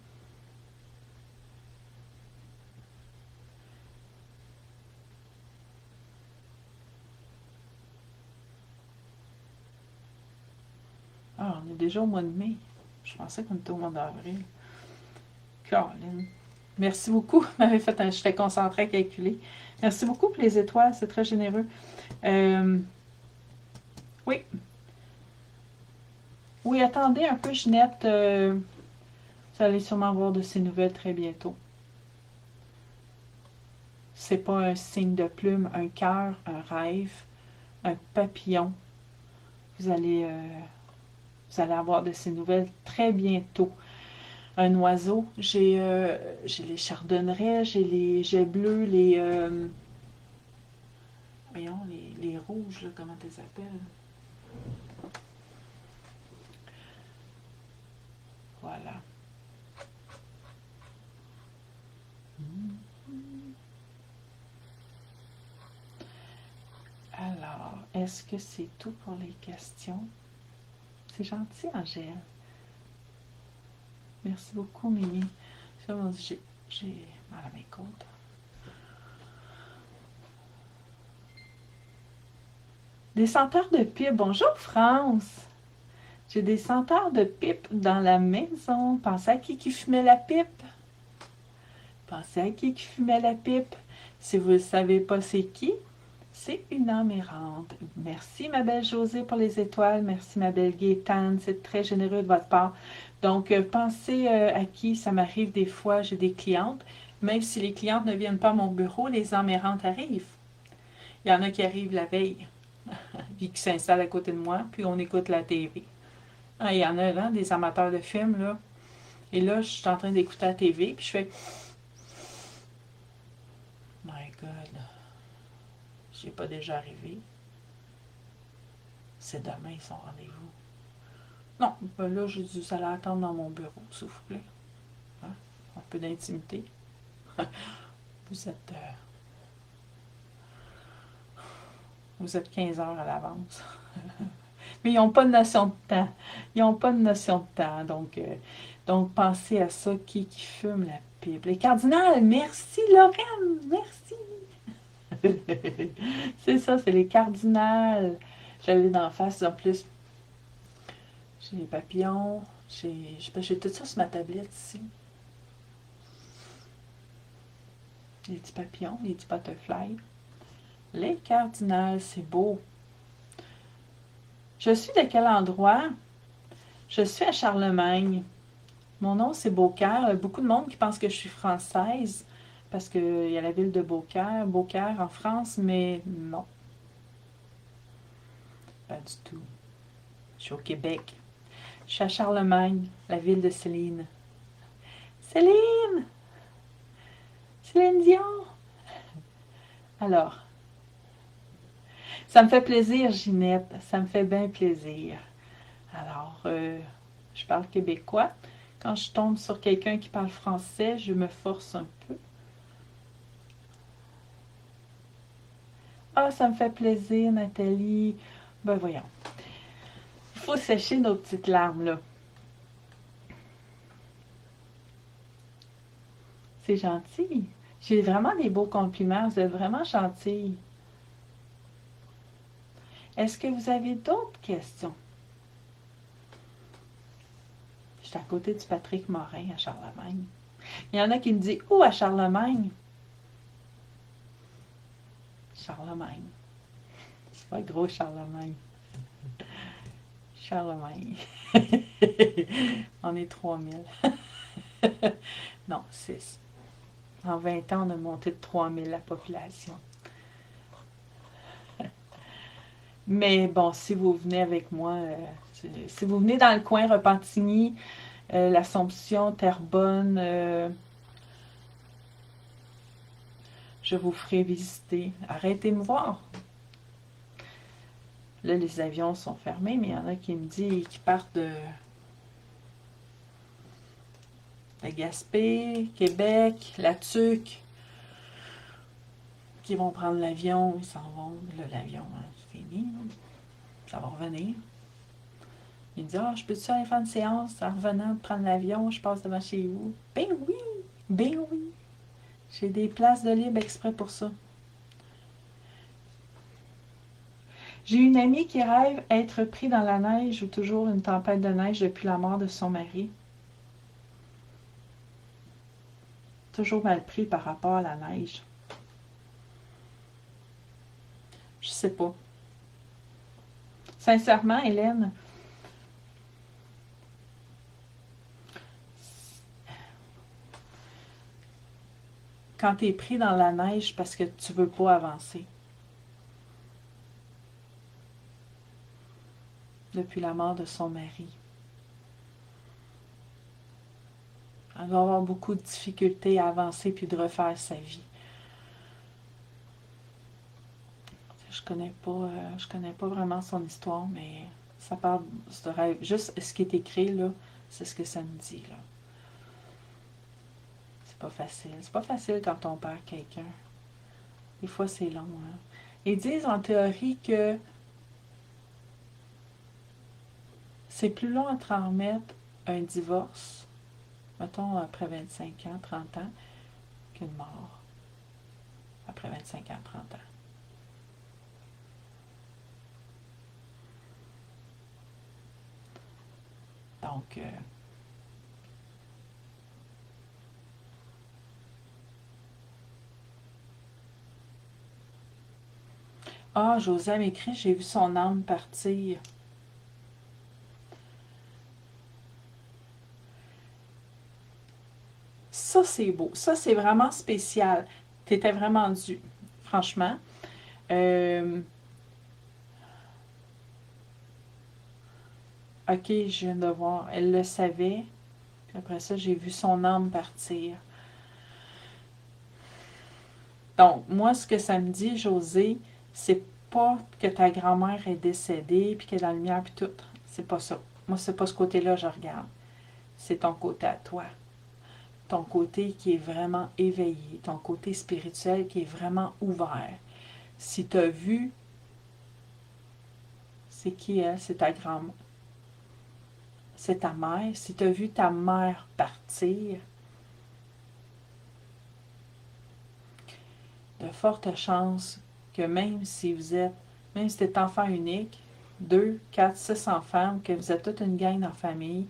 Speaker 1: Ah, on est déjà au mois de mai. Je pensais qu'on était au mois d'avril. Caroline. Merci beaucoup. J'étais concentrée à calculer. Merci beaucoup pour les étoiles, c'est très généreux. Oui. Oui, attendez un peu, Ginette. Vous allez sûrement avoir de ces nouvelles très bientôt. C'est pas un signe de plume, un cœur, un rêve, un papillon. Vous allez avoir de ces nouvelles très bientôt. Un oiseau, j'ai les chardonnerets, j'ai les jets bleus, voyons, les rouges, là, comment tu les appelles? Voilà. Alors, est-ce que c'est tout pour les questions? C'est gentil, Angèle. Merci beaucoup, Mimi. J'ai mal à mes côtes. Des senteurs de pipe. Bonjour, France. J'ai des senteurs de pipe dans la maison. Pensez à qui fumait la pipe? Pensez à qui fumait la pipe? Si vous ne savez pas c'est qui, c'est une âme errante. Merci, ma belle Josée, pour les étoiles. Merci, ma belle Gaétane. C'est très généreux de votre part. Donc, pensez à qui. Ça m'arrive des fois, j'ai des clientes. Même si les clientes ne viennent pas à mon bureau, les âmes errantes arrivent. Il y en a qui arrivent la veille, puis qui s'installent à côté de moi, puis on écoute la TV. Ah, il y en a là, des amateurs de films, là. Et là, je suis en train d'écouter la TV, puis je fais My God, j'y ai pas déjà arrivé. C'est demain son rendez-vous. Non, ben là, j'ai dit, vous allez attendre dans mon bureau, s'il vous plaît. Hein? Un peu d'intimité. Vous êtes 15 heures à l'avance. Mais ils n'ont pas de notion de temps. Ils n'ont pas de notion de temps. Donc pensez à ça, qui fume la pipe. Les cardinals, merci Lorraine, merci. C'est ça, c'est les cardinals. J'avais d'en face, en plus. J'ai les papillons. J'ai tout ça sur ma tablette ici. Les petits papillons, les petits butterflies. Les cardinals, c'est beau. Je suis de quel endroit? Je suis à Charlemagne. Mon nom, c'est Beaucaire. Il y a beaucoup de monde qui pense que je suis française parce qu'il y a la ville de Beaucaire, Beaucaire en France, mais non, pas du tout. Je suis au Québec. Je suis à Charlemagne, la ville de Céline. Céline! Céline Dion! Alors, ça me fait plaisir, Ginette. Ça me fait bien plaisir. Alors, je parle québécois. Quand je tombe sur quelqu'un qui parle français, je me force un peu. Ah, ça me fait plaisir, Nathalie. Ben voyons. Il faut sécher nos petites larmes, là. C'est gentil. J'ai vraiment des beaux compliments. Vous êtes vraiment gentille. Est-ce que vous avez d'autres questions? Je suis à côté du Patrick Morin à Charlemagne. Il y en a qui me disent « Où à Charlemagne? » Charlemagne. C'est pas gros Charlemagne. Charlemagne. On est 3000. Non, 6. En 20 ans, on a monté de 3000 la population. Mais bon, si vous venez avec moi, si vous venez dans le coin Repentigny, l'Assomption, Terrebonne, je vous ferai visiter. Arrêtez me voir. Là, les avions sont fermés, mais il y en a qui me disent qu'ils partent de Gaspé, Québec, La Tuque, qui vont prendre l'avion, ils s'en vont. Là, l'avion, hein, c'est fini. Ça va revenir. Il me dit, ah, je peux-tu aller faire une séance en revenant de prendre l'avion, je passe devant chez vous? Ben oui! Ben oui! J'ai des places de libre exprès pour ça. J'ai une amie qui rêve être pris dans la neige ou toujours une tempête de neige depuis la mort de son mari. Toujours mal pris par rapport à la neige. Je sais pas. Sincèrement, Hélène, quand tu es pris dans la neige parce que tu veux pas avancer. Depuis la mort de son mari. Elle va avoir beaucoup de difficultés à avancer puis de refaire sa vie. Je connais pas vraiment son histoire, mais ça parle de rêve. Juste ce qui est écrit là, c'est ce que ça me dit là. C'est pas facile. C'est pas facile quand on perd quelqu'un. Des fois c'est long. Hein? Ils disent en théorie que c'est plus long à transmettre un divorce, mettons après 25 ans, 30 ans, qu'une mort après 25 ans, 30 ans. Donc, ah, José m'écrit, j'ai vu son âme partir. Ça, c'est beau. Ça, c'est vraiment spécial. T'étais vraiment dû, franchement. Ok, je viens de voir. Elle le savait. Puis après ça, j'ai vu son âme partir. Donc, moi, ce que ça me dit, José, c'est pas que ta grand-mère est décédée, puis qu'elle est dans la lumière, puis tout. C'est pas ça. Moi, c'est pas ce côté-là que je regarde. C'est ton côté à toi. Ton côté qui est vraiment éveillé. Ton côté spirituel qui est vraiment ouvert. Si tu as vu, c'est qui elle? C'est ta grand-mère. C'est ta mère. Si tu as vu ta mère partir, de fortes chances que même si tu es enfant unique, 2, 4, 6 enfants, que vous êtes toute une gang dans la famille,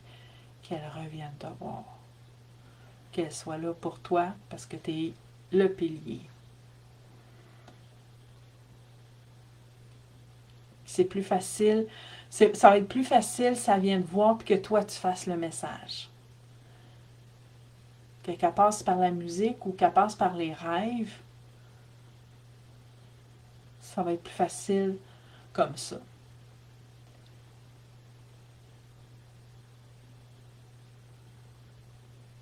Speaker 1: qu'elle revienne te voir. Qu'elle soit là pour toi parce que tu es le pilier. C'est plus facile. Ça va être plus facile, ça vient de voir, puis que toi, tu fasses le message. Qu'elle passe par la musique ou qu'elle passe par les rêves, ça va être plus facile comme ça.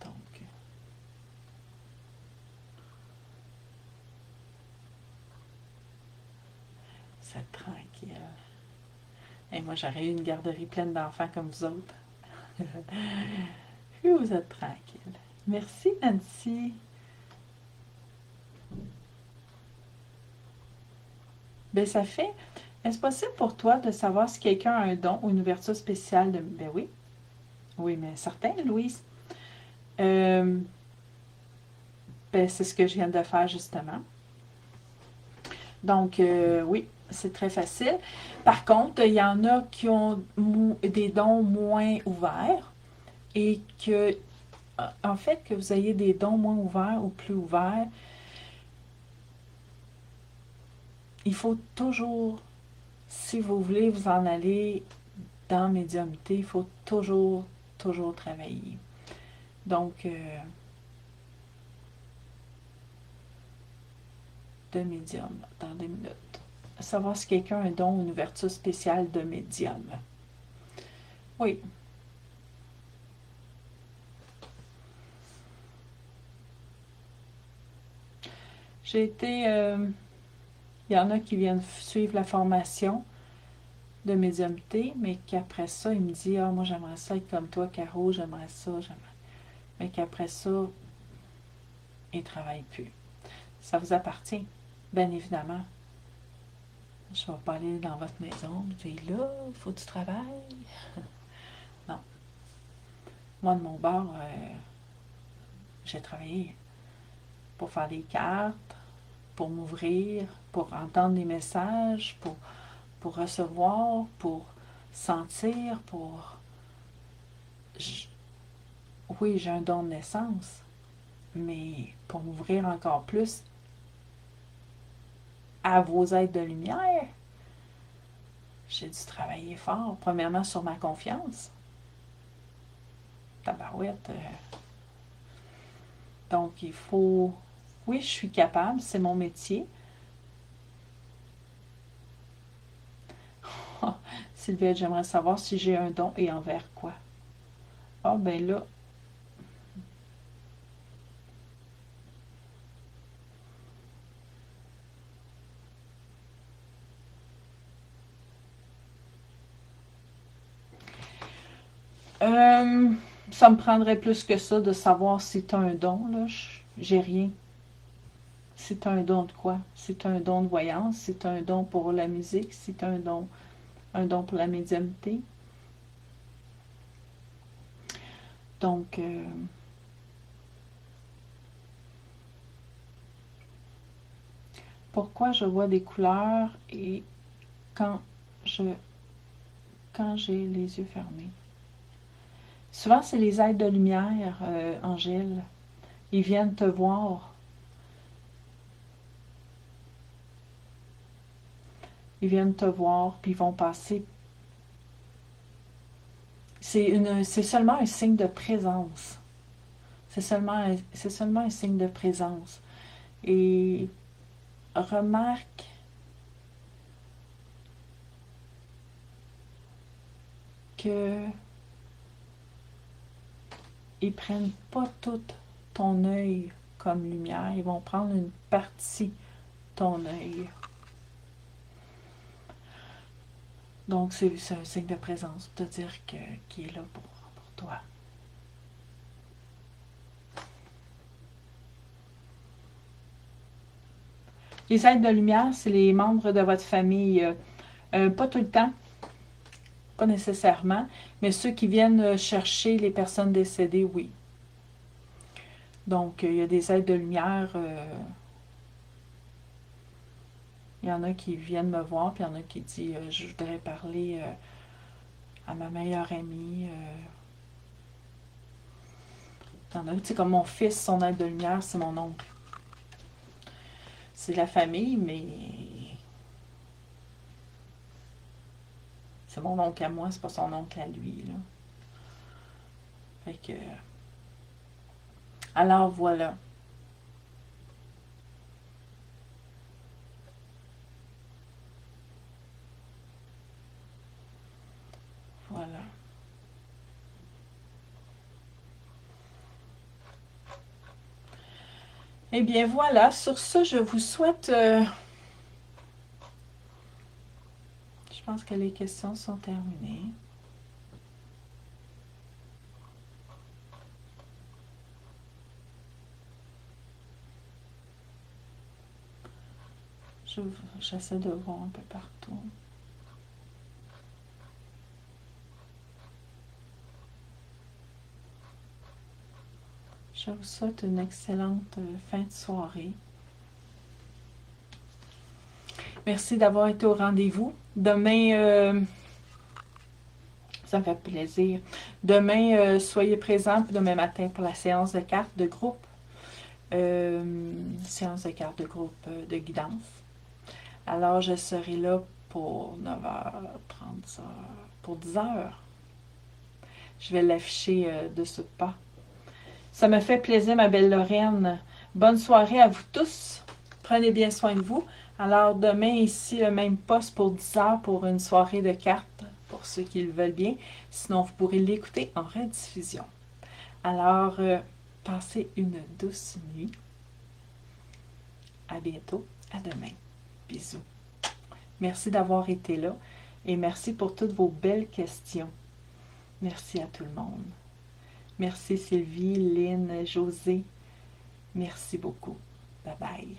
Speaker 1: Donc, c'est tranquille. Et moi, j'aurais eu une garderie pleine d'enfants comme vous autres. Vous êtes tranquille. Merci, Nancy. Ben, ça fait. Est-ce possible pour toi de savoir si quelqu'un a un don ou une ouverture spéciale de. Ben oui. Oui, mais certain, Louise. Ben, c'est ce que je viens de faire, justement. Donc, oui, c'est très facile. Par contre, il y en a qui ont des dons moins ouverts et que, en fait, que vous ayez des dons moins ouverts ou plus ouverts, il faut toujours, si vous voulez vous en aller dans médiumnité, il faut toujours, toujours travailler. Donc, de médium, dans 2 minutes. Savoir si quelqu'un a un don ou une ouverture spéciale de médium. Oui. J'ai été... il y en a qui viennent suivre la formation. de médiumnité, mais qu'après ça, il me dit « Ah, moi, j'aimerais ça être comme toi, Caro, j'aimerais ça, j'aimerais... » Mais qu'après ça, il ne travaille plus. Ça vous appartient, bien évidemment. Je ne vais pas aller dans votre maison et dire « Là, il faut que tu travailles. » Non. Moi, de mon bord, j'ai travaillé pour faire des cartes, pour m'ouvrir, pour entendre des messages, pour recevoir, pour sentir, pour... Oui, j'ai un don de naissance, mais pour m'ouvrir encore plus à vos êtres de lumière, j'ai dû travailler fort. Premièrement, sur ma confiance. Tabarouette. Donc, il faut... Oui, je suis capable, c'est mon métier. Sylvia, j'aimerais savoir si j'ai un don et envers quoi. Ah, ben là... ça me prendrait plus que ça de savoir si tu as un don, là. J'ai rien. Si tu as un don de quoi? Si tu as un don de voyance, si tu as un don pour la musique, si tu as un don pour la médiumnité. Donc, pourquoi je vois des couleurs et quand j'ai les yeux fermés? Souvent, c'est les êtres de lumière, Angèle. Ils viennent te voir. Ils viennent te voir, puis ils vont passer. C'est seulement un signe de présence. C'est seulement un signe de présence. Et remarque que ils prennent pas tout ton œil comme lumière, ils vont prendre une partie de ton œil. Donc, c'est un signe de présence, de dire qu'il est là pour toi. Les êtres de lumière, c'est les membres de votre famille. Pas tout le temps, pas nécessairement, mais ceux qui viennent chercher les personnes décédées, oui. Donc, il y a des êtres de lumière. Il y en a qui viennent me voir, puis il y en a qui disent je voudrais parler à ma meilleure amie. Il y en a, tu sais, comme mon fils, son être de lumière, c'est mon oncle. C'est la famille, mais c'est mon oncle à moi, c'est pas son oncle à lui, là. Fait que... Alors, voilà. Voilà. Eh bien, voilà. Sur ce, je vous souhaite... Je pense que les questions sont terminées. J'essaie de voir un peu partout. Je vous souhaite une excellente fin de soirée. Merci d'avoir été au rendez-vous. Demain, ça me fait plaisir. Demain, soyez présents, puis demain matin pour la séance de cartes de groupe. Séance de cartes de groupe de guidance. Alors, je serai là pour 9h30, pour 10h. Je vais l'afficher de ce pas. Ça me fait plaisir, ma belle Lorraine. Bonne soirée à vous tous. Prenez bien soin de vous. Alors, demain, ici, le même poste pour 10h pour une soirée de cartes, pour ceux qui le veulent bien. Sinon, vous pourrez l'écouter en rediffusion. Alors, passez une douce nuit. À bientôt. À demain. Bisous. Merci d'avoir été là. Et merci pour toutes vos belles questions. Merci à tout le monde. Merci Sylvie, Lynn, José. Merci beaucoup. Bye bye.